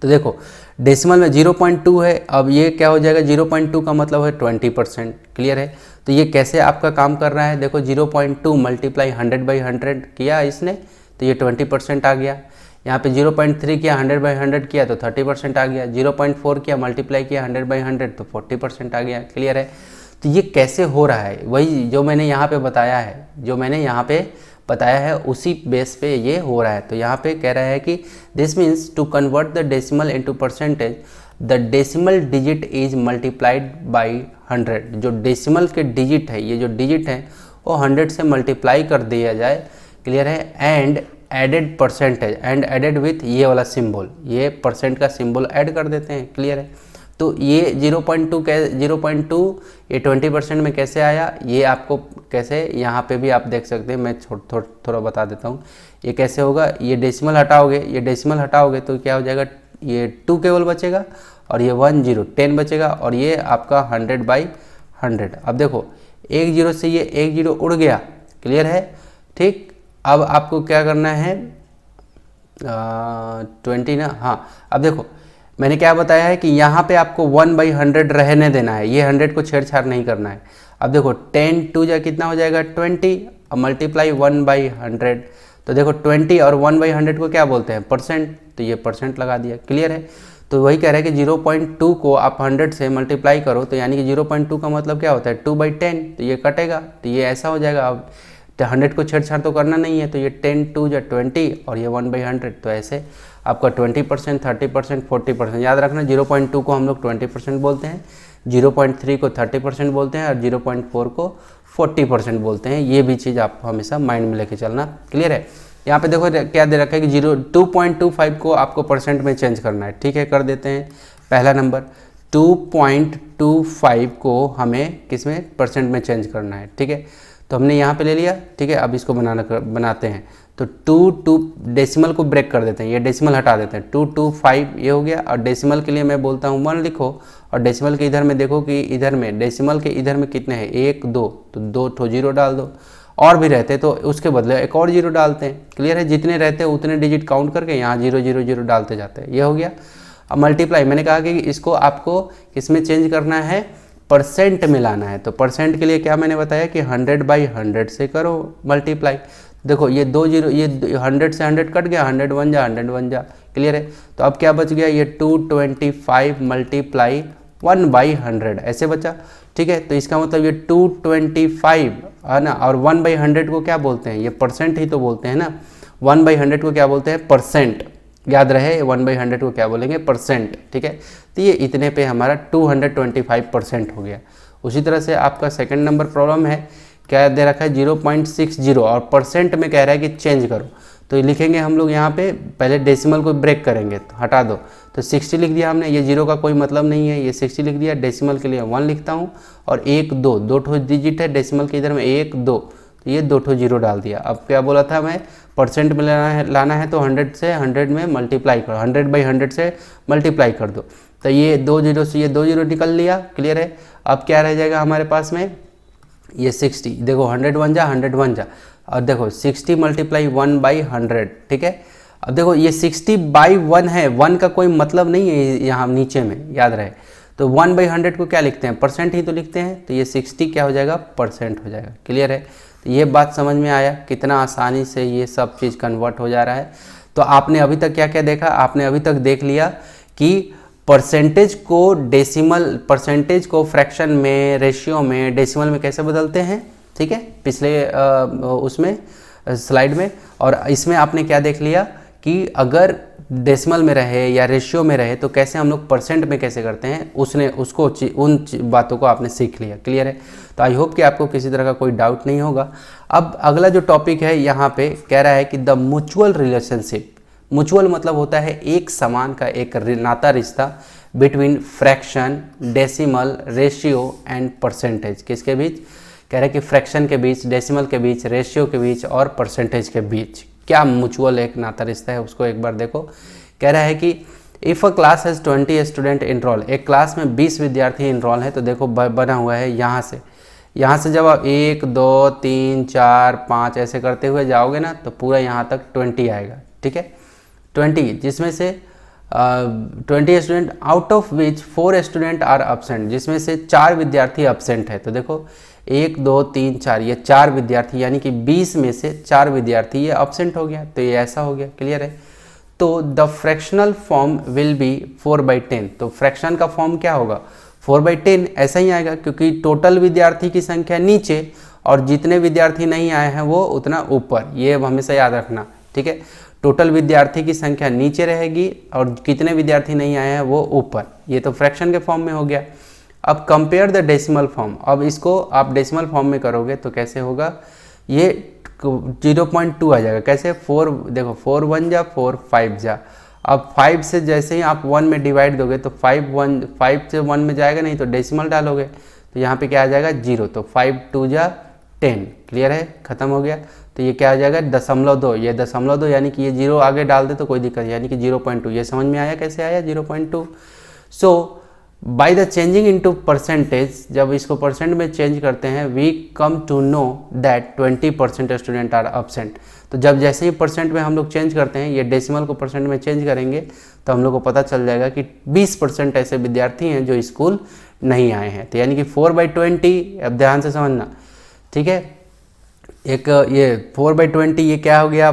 तो देखो डेसिमल में 0.2 है, अब ये क्या हो जाएगा, 0.2 का मतलब है 20%, क्लियर है। तो ये कैसे आपका काम कर रहा है, देखो 0.2 मल्टीप्लाई 100/100 किया इसने, तो ये 20% आ गया। यहाँ पे 0.3 किया 100/100 किया तो 30% आ गया, 0.4 किया मल्टीप्लाई किया 100/100 तो 40% आ गया, क्लियर है। तो ये कैसे हो रहा है, वही जो मैंने यहाँ पे बताया है, जो मैंने यहाँ पे बताया है उसी बेस पे ये हो रहा है। तो यहाँ पे कह रहा है कि this means to convert the decimal into percentage the decimal digit is multiplied by 100। जो डेसिमल के डिजिट है, ये जो डिजिट है वो 100 से मल्टीप्लाई कर दिया जाए, क्लियर है। And added percentage, and added with ये वाला सिंबल, ये परसेंट का सिंबल ऐड कर देते हैं, क्लियर है। तो ये 0.2 ये 20% में कैसे आया, ये आपको कैसे यहाँ पे भी आप देख सकते हैं, मैं थोड़ा बता देता हूँ। ये कैसे होगा, ये डेसिमल हटाओगे, ये डेसिमल हटाओगे तो क्या हो जाएगा, ये 2 केवल बचेगा, और ये 10 बचेगा, और ये आपका 100/100। अब देखो 1 0 से ये 1 0 उड़ गया, क्लियर है, ठीक। अब आपको क्या करना है, 20 ना, हाँ। अब देखो मैंने क्या बताया है कि यहाँ पे आपको 1/100 रहने देना है, ये 100 को छेड़छाड़ नहीं करना है। अब देखो 10 2 जा कितना हो जाएगा 20, और मल्टीप्लाई 1/100, तो देखो 20 और 1/100 को क्या बोलते हैं, परसेंट, तो ये परसेंट लगा दिया, क्लियर है। तो वही कह रहा है कि 0.2 को आप 100 से मल्टीप्लाई करो, तो यानी कि 0.2 का मतलब क्या होता है 2/10, तो ये कटेगा, तो ये ऐसा हो जाएगा। अब 100 को छेड़छाड़ तो करना नहीं है, तो ये 10 2 या 20 और ये 1/100, तो ऐसे आपका 20%, 30%, 40%। याद रखना 0.2 को हम लोग 20% बोलते हैं, 0.3 को 30% बोलते हैं और 0.4 को 40% बोलते हैं। ये भी चीज़ आप हमेशा माइंड में लेके चलना। क्लियर है? यहाँ पे देखो क्या दे रखा है कि 2.25 को आपको परसेंट में चेंज करना है। ठीक है, कर देते हैं। पहला नंबर 2.25 को हमें किस में परसेंट में चेंज करना है। ठीक है, तो हमने यहाँ पे ले लिया। ठीक है, अब इसको बनाते हैं। तो 2 डेसिमल को ब्रेक कर देते हैं, ये डेसिमल हटा देते हैं। 225 ये हो गया, और डेसिमल के लिए मैं बोलता हूँ 1 लिखो, और डेसिमल के इधर में देखो कि इधर में डेसिमल के इधर में कितने हैं, 1 2, तो 2 ठो जीरो डाल दो। और भी रहते तो उसके बदले एक और जीरो डालते हैं। क्लियर है? जितने रहते हैं उतने डिजिट काउंट करके यहाँ 0 0 0 डालते जाते हैं। ये हो गया। अब मल्टीप्लाई, मैंने कहा कि इसको आपको किसमें चेंज करना है, परसेंट में लाना है। तो परसेंट के लिए क्या मैंने बताया कि 100/100 से करो मल्टीप्लाई। देखो ये 2 जीरो, ये 100 से 100 कट गया, 100 1 जा 100 1 जा। क्लियर है? तो अब क्या बच गया, ये 225 मल्टीप्लाई 1/100 ऐसे बचा। ठीक है, तो इसका मतलब ये 225 है ना, और 1/100 को क्या बोलते हैं, ये परसेंट ही तो बोलते हैं ना। 1/100 को क्या बोलते हैं, परसेंट। याद रहे 1/100 को क्या बोलेंगे, परसेंट। ठीक है, तो ये इतने पे हमारा 225% हो गया। उसी तरह से आपका सेकंड नंबर प्रॉब्लम है, क्या दे रखा है 0.60 और परसेंट में कह रहा है कि चेंज करो। तो लिखेंगे हम लोग यहाँ पे, पहले डेसिमल को ब्रेक करेंगे, तो हटा दो। तो 60 लिख दिया हमने, ये 0 का कोई मतलब नहीं है, ये 60 लिख दिया। डेसिमल के लिए 1 लिखता हूँ, और 1 2 दो ठो डिजिट है डेसिमल के इधर में 1 2, तो ये 2 ठो जीरो डाल दिया। अब क्या बोला था मैं, परसेंट में लाना है तो 100 से 100 में मल्टीप्लाई करो, 100/100 से मल्टीप्लाई कर दो। तो ये 2 जीरो से ये 2 जीरो निकल लिया। क्लियर है? अब क्या रह जाएगा हमारे पास में, ये 60। देखो 100 1 जा 100 1 जा, और देखो 60 मल्टीप्लाई 1/100। ठीक है, अब देखो ये 60/1 है, 1 का कोई मतलब नहीं है यहाँ नीचे में, याद रहे। तो 1/100 को क्या लिखते हैं, परसेंट ही तो लिखते हैं। तो ये 60 क्या हो जाएगा, परसेंट हो जाएगा। क्लियर है? तो ये बात समझ में आया, कितना आसानी से ये सब चीज़ कन्वर्ट हो जा रहा है। तो आपने अभी तक क्या क्या देखा, आपने अभी तक देख लिया कि परसेंटेज को डेसिमल, परसेंटेज को फ्रैक्शन में, रेशियो में, डेसिमल में कैसे बदलते हैं। ठीक है, पिछले उसमें स्लाइड में। और इसमें आपने क्या देख लिया कि अगर डेसिमल में रहे या रेशियो में रहे तो कैसे हम लोग परसेंट में कैसे करते हैं, उन बातों को आपने सीख लिया। क्लियर है? तो आई होप कि आपको किसी तरह का कोई डाउट नहीं होगा। अब अगला जो टॉपिक है यहाँ पे कह रहा है कि द म्यूचुअल रिलेशनशिप। म्यूचुअल मतलब होता है एक समान का एक नाता रिश्ता between fraction, decimal, ratio and percentage. किसके बीच? कह रहा है कि फ्रैक्शन के बीच, डेसिमल के बीच, रेशियो के बीच और परसेंटेज के बीच क्या म्यूचुअल एक नाता रिश्ता है, उसको एक बार देखो। कह रहा है कि if a class has 20 student enrol, एक क्लास में 20 विद्यार्थी इनरोल है। तो देखो बना हुआ है यहाँ से जब आप 1 2 3 4 5 ऐसे करते हुए जाओगे ना, तो पूरा यहाँ तक 20 आएगा। ठीक है, 20, जिसमें से 20 student, out of which 4 student are absent, जिसमें से 4 विद्यार्थी एब्सेंट है। तो देखो 1 2 3 4, ये 4 विद्यार्थी, यानी कि 20 में से 4 विद्यार्थी ये एब्सेंट हो गया, तो ये ऐसा हो गया। क्लियर है? तो the fractional form will be 4/10। तो फ्रैक्शन का फॉर्म क्या होगा, 4/10 ऐसा ही आएगा, क्योंकि टोटल विद्यार्थी की संख्या नीचे और जितने विद्यार्थी नहीं आए हैं वो उतना ऊपर। ये हमेशा याद रखना। ठीक है, टोटल विद्यार्थी की संख्या नीचे रहेगी और कितने विद्यार्थी नहीं आए हैं वो ऊपर। ये तो फ्रैक्शन के फॉर्म में हो गया। अब कंपेयर द डेसिमल फॉर्म, अब इसको आप डेसिमल फॉर्म में करोगे तो कैसे होगा, ये 0.2 आ जाएगा। कैसे, 4, देखो 4 1 जा 4 5 जा। अब 5 से जैसे ही आप 1 में डिवाइड दोगे तो 5 से 1 में जाएगा नहीं, तो डेसिमल डालोगे तो यहाँ पे क्या आ जाएगा 0, तो 5 2 जा 10। क्लियर है? खत्म हो गया। तो ये क्या आ जाएगा 0.2, ये 0.2, यानी कि ये 0 आगे डाल दे तो कोई दिक्कत, यानी कि 0.2। ये समझ में आया कैसे आया 0.2। So by the changing into percentage, जब इसको परसेंट में चेंज करते हैं, we come to know that 20% student are absent. तो जब जैसे ही परसेंट में हम लोग चेंज करते हैं, ये डेसिमल को परसेंट में चेंज करेंगे, तो हम लोग को पता चल जाएगा कि 20% ऐसे विद्यार्थी हैं जो स्कूल नहीं आए हैं। तो यानी कि 4/20, अब ध्यान से समझना। ठीक है, एक ये 4/20 ये क्या हो गया,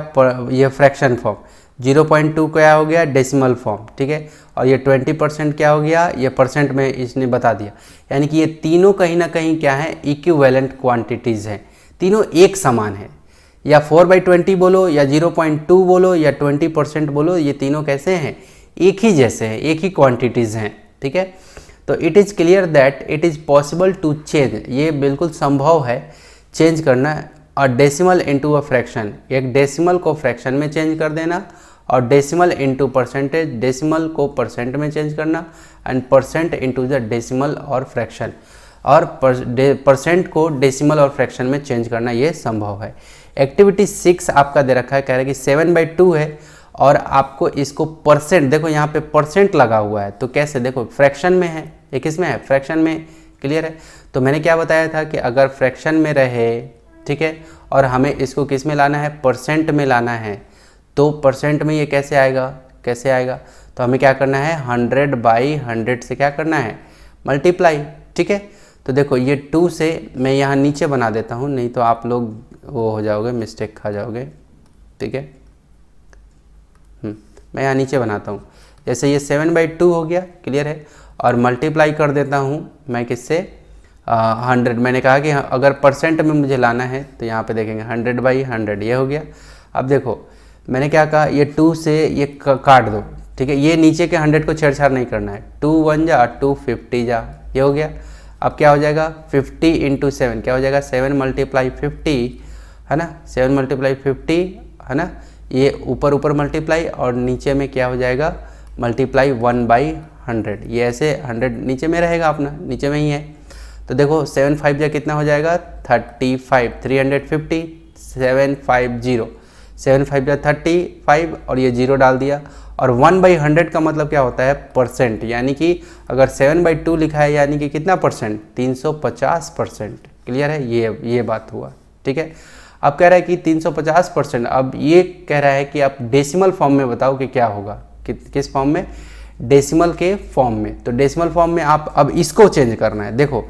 ये फ्रैक्शन फॉर्म। 0.2 क्या हो गया, डेसिमल फॉर्म। ठीक है, और ये 20% क्या हो गया, ये परसेंट में इसने बता दिया। यानी कि ये तीनों कहीं ना कहीं क्या है, इक्विवेलेंट क्वांटिटीज़ हैं, तीनों एक समान है। या 4/20 बोलो या 0.2 बोलो या 20% बोलो, ये तीनों कैसे हैं, एक ही जैसे हैं, एक ही क्वांटिटीज़ हैं, ठीक है। तो it is clear that it is possible to change, ये बिल्कुल संभव है चेंज करना a decimal into a fraction, एक डेसिमल को फ्रैक्शन में चेंज कर देना, और डेसिमल इनटू परसेंटेज, डेसिमल को परसेंट में चेंज करना, and percent into the decimal और फ्रैक्शन, और परसेंट को डेसिमल और फ्रैक्शन में चेंज करना, ये संभव है। एक्टिविटी 6 आपका दे रखा है, कह रहा है कि 7/2 है और आपको इसको परसेंट, देखो यहाँ पे परसेंट लगा हुआ है, तो कैसे, देखो फ्रैक्शन में है, ये किस में है, फ्रैक्शन में, क्लियर है। तो मैंने क्या बताया था कि अगर फ्रैक्शन में रहे, ठीक है, और हमें इसको किस में लाना है, परसेंट में लाना है, तो परसेंट में ये कैसे आएगा, कैसे आएगा, तो हमें क्या करना है, 100/100 से क्या करना है, मल्टीप्लाई, ठीक है। तो देखो ये 2 से मैं यहाँ नीचे बना देता हूँ, नहीं तो आप लोग वो हो जाओगे, मिस्टेक खा जाओगे, ठीक है। मैं यहाँ नीचे बनाता हूँ, जैसे ये 7/2 हो गया, क्लियर है, और मल्टीप्लाई कर देता हूँ मैं किससे, 100, मैंने कहा कि अगर परसेंट में मुझे लाना है तो यहाँ पे देखेंगे 100/100, ये हो गया। अब देखो मैंने क्या कहा, ये 2 से ये काट दो, ठीक है, ये नीचे के 100 को छेड़छाड़ नहीं करना है, 2 1 जा 250 जा, ये हो गया। अब क्या हो जाएगा, 50 × 7 क्या हो जाएगा, 7 × 50 है ना, 7 × 50 है ना, ये ऊपर ऊपर मल्टीप्लाई और नीचे में क्या हो जाएगा, मल्टीप्लाई 1/100, ये ऐसे 100 नीचे में रहेगा अपना, नीचे में ही है। तो देखो 7 5 जा कितना हो जाएगा, 35, 350, 750, 7 5 जा 35 और ये 0 डाल दिया। और 1/100 का मतलब क्या होता है, परसेंट, यानी कि अगर 7/2 लिखा है यानी कि कितना परसेंट, 350%, क्लियर है, ये बात हुआ, ठीक है। अब कह रहा है कि 350%, अब ये कह रहा है कि आप डेसिमल फॉर्म में बताओ कि क्या होगा, किस फॉर्म में, डेसिमल के फॉर्म में। तो डेसिमल फॉर्म में आप अब इसको चेंज करना है, देखो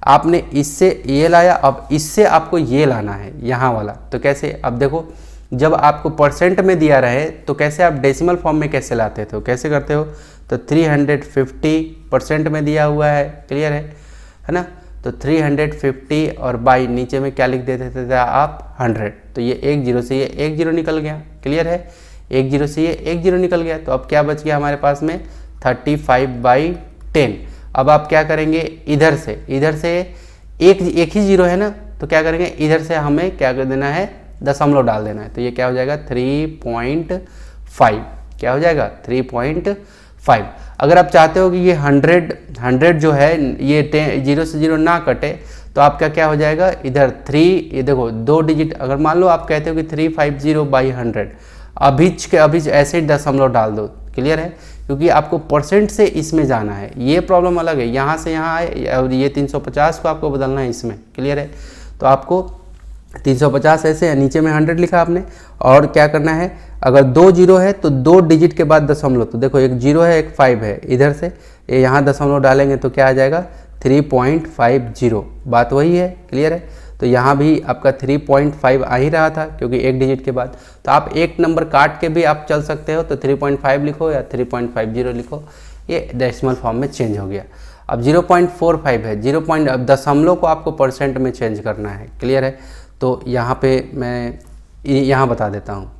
आपने इससे ये लाया, अब इससे आपको ये लाना है यहाँ वाला, तो कैसे, अब देखो जब आपको परसेंट में दिया रहे तो कैसे आप डेसिमल फॉर्म में कैसे लाते थे, कैसे करते हो, तो 350% में दिया हुआ है, क्लियर है ना, तो 350 और बाई नीचे में क्या लिख देते थे आप, 100, तो ये 1 0 से ये 1 0 निकल गया, क्लियर है, 1 0 से ये 1 0 निकल गया। तो अब क्या बच गया हमारे पास में, 35/10। अब आप क्या करेंगे, इधर से एक ही 0 है ना, तो क्या करेंगे, इधर से हमें क्या कर देना है, दशमलव डाल देना है, तो ये क्या हो जाएगा 3.5, क्या हो जाएगा 3.5। अगर आप चाहते हो कि ये 100 जो है ये 0 से 0 ना कटे, तो आपका क्या हो जाएगा, इधर 3, ये देखो 2 डिजिट, अगर मान लो आप कहते हो कि 350/100, अभी ऐसे ही दशमलव डाल दो, क्लियर है, क्योंकि आपको परसेंट से इसमें जाना है, ये प्रॉब्लम अलग है, यहाँ से यहाँ आए और ये 350 को आपको बदलना है इसमें, क्लियर है। तो आपको 350 ऐसे है, नीचे में 100 लिखा आपने, और क्या करना है, अगर 2 0 है तो 2 डिजिट के बाद दशमलव, तो देखो एक 0 है एक 5 है, इधर से ये यहाँ दशमलव डालेंगे तो क्या आ जाएगा 3.50, बात वही है, क्लियर है। तो यहाँ भी आपका 3.5 आ ही रहा था क्योंकि एक डिजिट के बाद, तो आप एक नंबर काट के भी आप चल सकते हो, तो 3.5 लिखो या 3.50 लिखो, ये डेसिमल फॉर्म में चेंज हो गया। अब 0.45 है, अब दशमलव को आपको परसेंट में चेंज करना है, क्लियर है। तो यहाँ पे मैं यहाँ बता देता हूँ,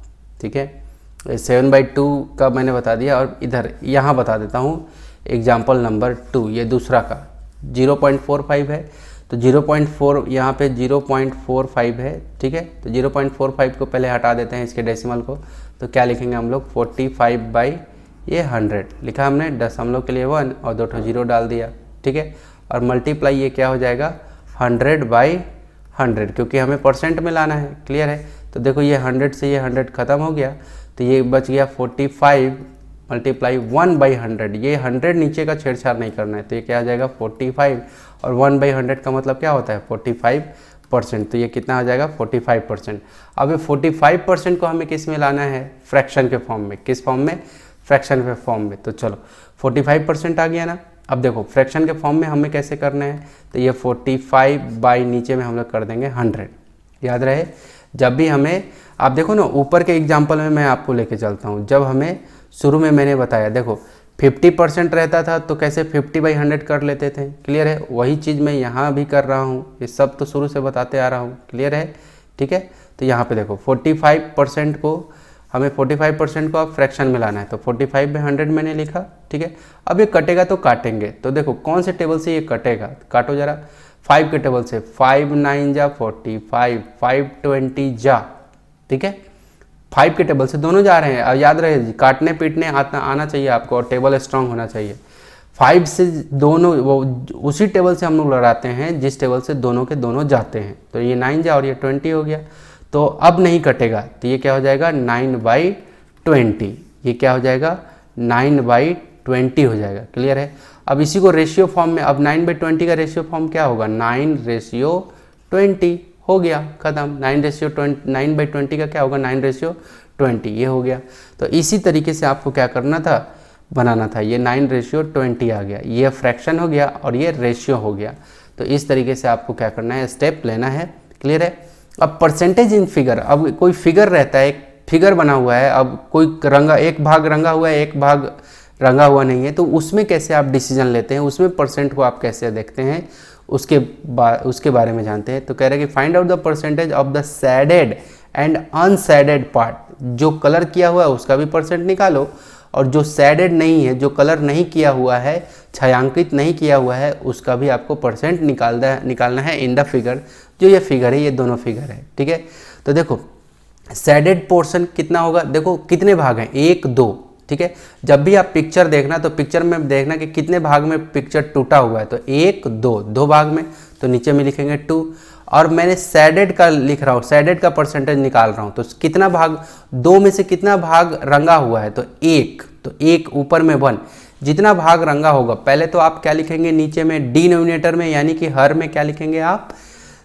ठीक है, 7/2 का मैंने बता दिया, और इधर यहाँ बता देता हूँ एग्जाम्पल नंबर 2, ये दूसरा का 0.45 है, तो 0.4 यहाँ पे 0.45 है, ठीक है। तो 0.45 को पहले हटा देते हैं इसके डेसिमल को, तो क्या लिखेंगे हम लोग 45/100 लिखा हमने, दशमलव के लिए 1 और 2 0 डाल दिया, ठीक है। और मल्टीप्लाई ये क्या हो जाएगा 100/100, क्योंकि हमें परसेंट में लाना है, क्लियर है। तो देखो ये 100 से ये 100 ख़त्म हो गया, तो ये बच गया 45 × 1/100, ये 100 नीचे का छेड़छाड़ नहीं करना है, तो ये क्या आ जाएगा 45, और 1/100 का मतलब क्या होता है 45%, तो ये कितना आ जाएगा 45%। अब ये 45% को हमें किस में लाना है, फ्रैक्शन के फॉर्म में, किस फॉर्म में, फ्रैक्शन के फॉर्म में। तो चलो 45% आ गया ना। अब देखो फ्रैक्शन के फॉर्म में हमें कैसे करना है, तो ये 45 बाई नीचे में हम लोग कर देंगे 100, याद रहे। जब भी हमें, आप देखो ना ऊपर के एग्जाम्पल में मैं आपको लेके चलता हूँ, जब हमें शुरू में मैंने बताया, देखो 50% रहता था तो कैसे 50/100 कर लेते थे, क्लियर है। वही चीज़ मैं यहाँ भी कर रहा हूँ, ये सब तो शुरू से बताते आ रहा हूँ, क्लियर है, ठीक है। तो यहाँ पे देखो 45% को हमें 45% को अब फ्रैक्शन में लाना है, तो 45 में 100 मैंने लिखा, ठीक है। अब ये कटेगा तो काटेंगे, तो देखो कौन से टेबल से ये कटेगा, काटो जरा 5 के टेबल से, 5 9 जा 45, 5 20 जा, ठीक है। 5 के टेबल से दोनों जा रहे हैं, अब याद रहे काटने पीटने आना चाहिए आपको और टेबल स्ट्रांग होना चाहिए। 5 से दोनों वो उसी टेबल से हम लोग लड़ाते हैं जिस टेबल से दोनों के दोनों जाते हैं, तो ये 9 जा और ये 20 हो गया, तो अब नहीं कटेगा, तो ये क्या हो जाएगा 9/20, ये क्या हो जाएगा 9/20 हो जाएगा, क्लियर है। अब इसी को रेशियो फॉर्म में, अब 9/20 का रेशियो फॉर्म क्या होगा 9:20 हो गया, खत्म। 9/20 का क्या होगा 9:20, ये हो गया। तो इसी तरीके से आपको क्या करना था, बनाना था, ये 9:20 आ गया, ये फ्रैक्शन हो गया और ये रेशियो हो गया। तो इस तरीके से आपको क्या करना है, स्टेप लेना है, क्लियर है। अब परसेंटेज इन फिगर, अब कोई फिगर रहता है, एक फिगर बना हुआ है, अब कोई रंगा, एक भाग रंगा हुआ है, एक भाग रंगा हुआ नहीं है, तो उसमें कैसे आप डिसीजन लेते हैं, उसमें परसेंट को आप कैसे देखते हैं, उसके बारे में जानते हैं। तो कह रहे हैं कि find out the percentage of the shaded and unshielded part, जो कलर किया हुआ है उसका भी परसेंट निकालो, और जो शेडेड नहीं है, जो कलर नहीं किया हुआ है, छायांकित नहीं किया हुआ है, उसका भी आपको परसेंट निकालना है इन द फिगर। जो ये फिगर है, ये दोनों फिगर है, ठीक है। तो देखो शेडेड पोर्शन कितना होगा, देखो कितने भाग हैं, 1 2, ठीक है। जब भी आप पिक्चर देखना तो पिक्चर में देखना कि कितने भाग में पिक्चर टूटा हुआ है, तो 1 2, 2 भाग में, तो नीचे में लिखेंगे 2। और मैंने शेडेड का लिख रहा हूँ, शेडेड का परसेंटेज निकाल रहा हूँ, तो कितना भाग, 2 में से कितना भाग रंगा हुआ है, तो 1, तो 1 ऊपर में 1, जितना भाग रंगा होगा, पहले तो आप क्या लिखेंगे नीचे में डिनोमिनेटर में, यानी कि हर में क्या लिखेंगे आप,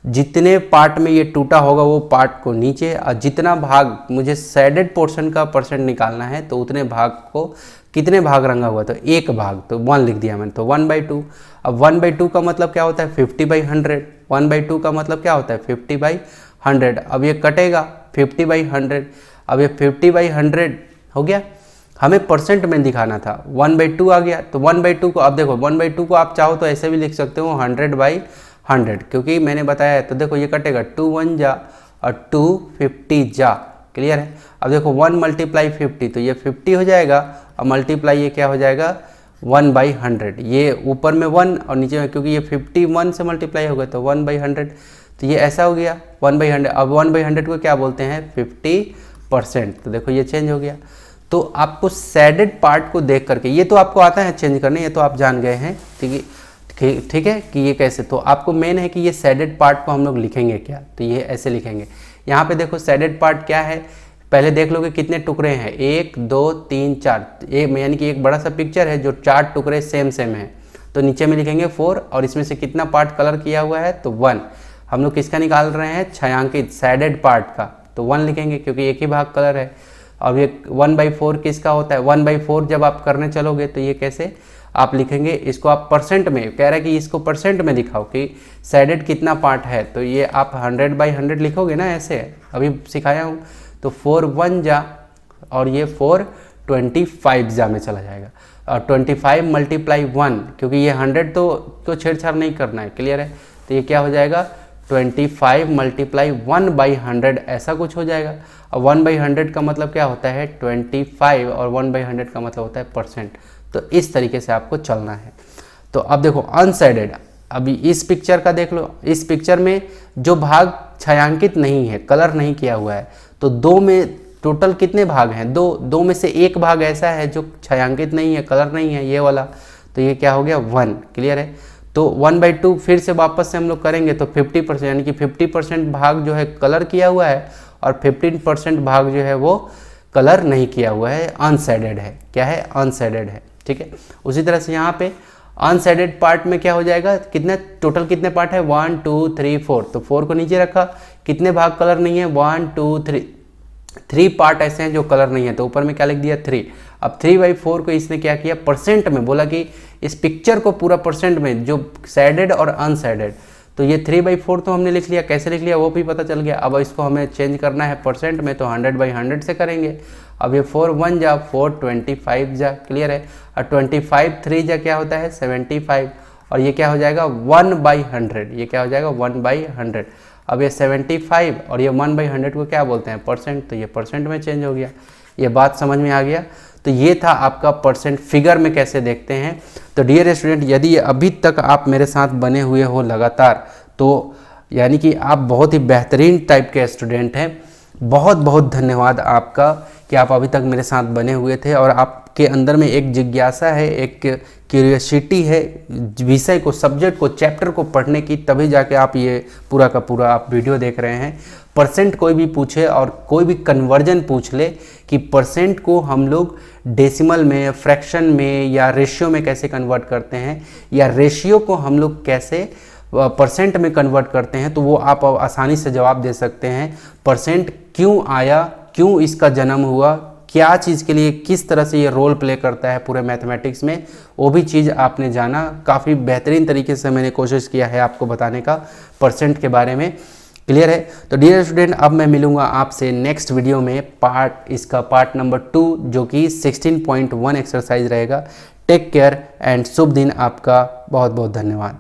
जितने पार्ट में ये टूटा होगा वो पार्ट को नीचे, और जितना भाग मुझे शेडेड पोर्शन का परसेंट निकालना है, तो उतने भाग को, कितने भाग रंगा हुआ, तो 1 भाग, तो 1 लिख दिया मैंने, तो 1/2। अब 1/2 का मतलब क्या होता है 50/100, 1/2 का मतलब क्या होता है 50/100। अब ये कटेगा 50/100, अब ये 50/100 हो गया, हमें परसेंट में दिखाना था, 1/2 आ गया, तो 1/2 को, अब देखो 1/2 को आप चाहो तो ऐसे भी लिख सकते हो 100/100, क्योंकि मैंने बताया है। तो देखो ये कटेगा 2 1 जा और 2 50 जा, क्लियर है। अब देखो 1 × 50, तो ये 50 हो जाएगा, और मल्टीप्लाई ये क्या हो जाएगा 1/100, ये ऊपर में 1 और नीचे में, क्योंकि ये 51 से मल्टीप्लाई हो गया, तो 1/100, तो ये ऐसा हो गया 1/100। अब 1/100 को क्या बोलते हैं 50%, तो देखो ये चेंज हो गया। तो आपको शेडेड पार्ट को देख करके, ये तो आपको आता है चेंज करने, ये तो आप जान गए हैं, ठीक है कि ये कैसे, तो आपको मेन है कि ये शेडेड पार्ट को हम लोग लिखेंगे क्या, तो ये ऐसे लिखेंगे। यहाँ पे देखो शेडेड पार्ट क्या है, पहले देख लो कि कितने टुकड़े हैं, 1 2 3 4, यानी कि एक बड़ा सा पिक्चर है जो 4 टुकड़े सेम है, तो नीचे में लिखेंगे 4, और इसमें से कितना पार्ट कलर किया हुआ है, तो 1। हम लोग किसका निकाल रहे हैं, छायांकित शेडेड पार्ट का, तो 1 लिखेंगे क्योंकि एक ही भाग कलर है। अब ये 1/4 किसका होता है, 1/4 जब आप करने चलोगे तो ये कैसे आप लिखेंगे, इसको आप परसेंट में, कह रहा है कि इसको परसेंट में दिखाओ कि शेडेड कितना पार्ट है, तो ये आप 100/100 लिखोगे ना, ऐसे अभी सिखाया हूँ। तो 4 1 जा और ये 4 25 जा में चला जाएगा, और 25 × 1, क्योंकि ये 100 तो छेड़छाड़ नहीं करना है, क्लियर है। तो ये क्या हो जाएगा 25 × 1/100, ऐसा कुछ हो जाएगा। और 1/100 का मतलब क्या होता है 25, और 1/100 का मतलब होता है परसेंट। तो इस तरीके से आपको चलना है। तो अब देखो अनशेडेड, अभी इस पिक्चर का देख लो, इस पिक्चर में जो भाग छायांकित नहीं है, कलर नहीं किया हुआ है, तो 2 में टोटल कितने भाग हैं, 2 में से एक भाग ऐसा है जो छायांकित नहीं है, कलर नहीं है, ये वाला, तो ये क्या हो गया 1, क्लियर है। तो 1/2 फिर से वापस से हम लोग करेंगे, तो 50%, यानी कि 50% भाग जो है कलर किया हुआ है, और 15% भाग जो है वो कलर नहीं किया हुआ है, अनशेडेड है, क्या है अनशेडेड है, ठीक है। उसी तरह से यहाँ पे अनशेडेड पार्ट में क्या हो जाएगा, कितने टोटल कितने पार्ट है 1 2 3 4, तो 4 को नीचे रखा, कितने भाग कलर नहीं है 1 2 3 पार्ट ऐसे हैं जो कलर नहीं है, तो ऊपर में क्या लिख दिया 3। अब 3/4 को इसने क्या किया परसेंट में, बोला कि इस पिक्चर को पूरा परसेंट में, जो शेडेड और अनशेडेड, तो ये 3/4 तो हमने लिख लिया, कैसे लिख लिया वो भी पता चल गया। अब इसको हमें चेंज करना है परसेंट में, तो 100/100 से करेंगे। अब ये 4 1 जा 4 25 जा, क्लियर है। और 25 3 जा क्या होता है 75, और ये क्या हो जाएगा 1/100, ये क्या हो जाएगा 1/100। अब ये 75 और ये 1/100 को क्या बोलते हैं, परसेंट, तो ये परसेंट में चेंज हो गया। ये बात समझ में आ गया। तो ये था आपका परसेंट फिगर में कैसे देखते हैं। तो डियर स्टूडेंट, यदि अभी तक आप मेरे साथ बने हुए हो लगातार, तो यानी कि आप बहुत ही बेहतरीन टाइप के स्टूडेंट हैं। बहुत बहुत धन्यवाद आपका कि आप अभी तक मेरे साथ बने हुए थे और आपके अंदर में एक जिज्ञासा है, एक क्यूरियोसिटी है विषय को, सब्जेक्ट को, चैप्टर को पढ़ने की, तभी जाके आप ये पूरा का पूरा आप वीडियो देख रहे हैं। परसेंट कोई भी पूछे और कोई भी कन्वर्जन पूछ ले कि परसेंट को हम लोग डेसिमल में, फ्रैक्शन में या रेशियो में कैसे कन्वर्ट करते हैं, या रेशियो को हम लोग कैसे परसेंट में कन्वर्ट करते हैं, तो वो आप आसानी से जवाब दे सकते हैं। परसेंट क्यों आया, क्यों इसका जन्म हुआ, क्या चीज़ के लिए, किस तरह से ये रोल प्ले करता है पूरे मैथमेटिक्स में, वो भी चीज़ आपने जाना। काफ़ी बेहतरीन तरीके से मैंने कोशिश किया है आपको बताने का परसेंट के बारे में। क्लियर है। तो डियर स्टूडेंट, अब मैं मिलूंगा आपसे नेक्स्ट वीडियो में इसका पार्ट नंबर 2 जो कि 16.1 एक्सरसाइज रहेगा। टेक केयर एंड शुभ दिन आपका। बहुत बहुत धन्यवाद।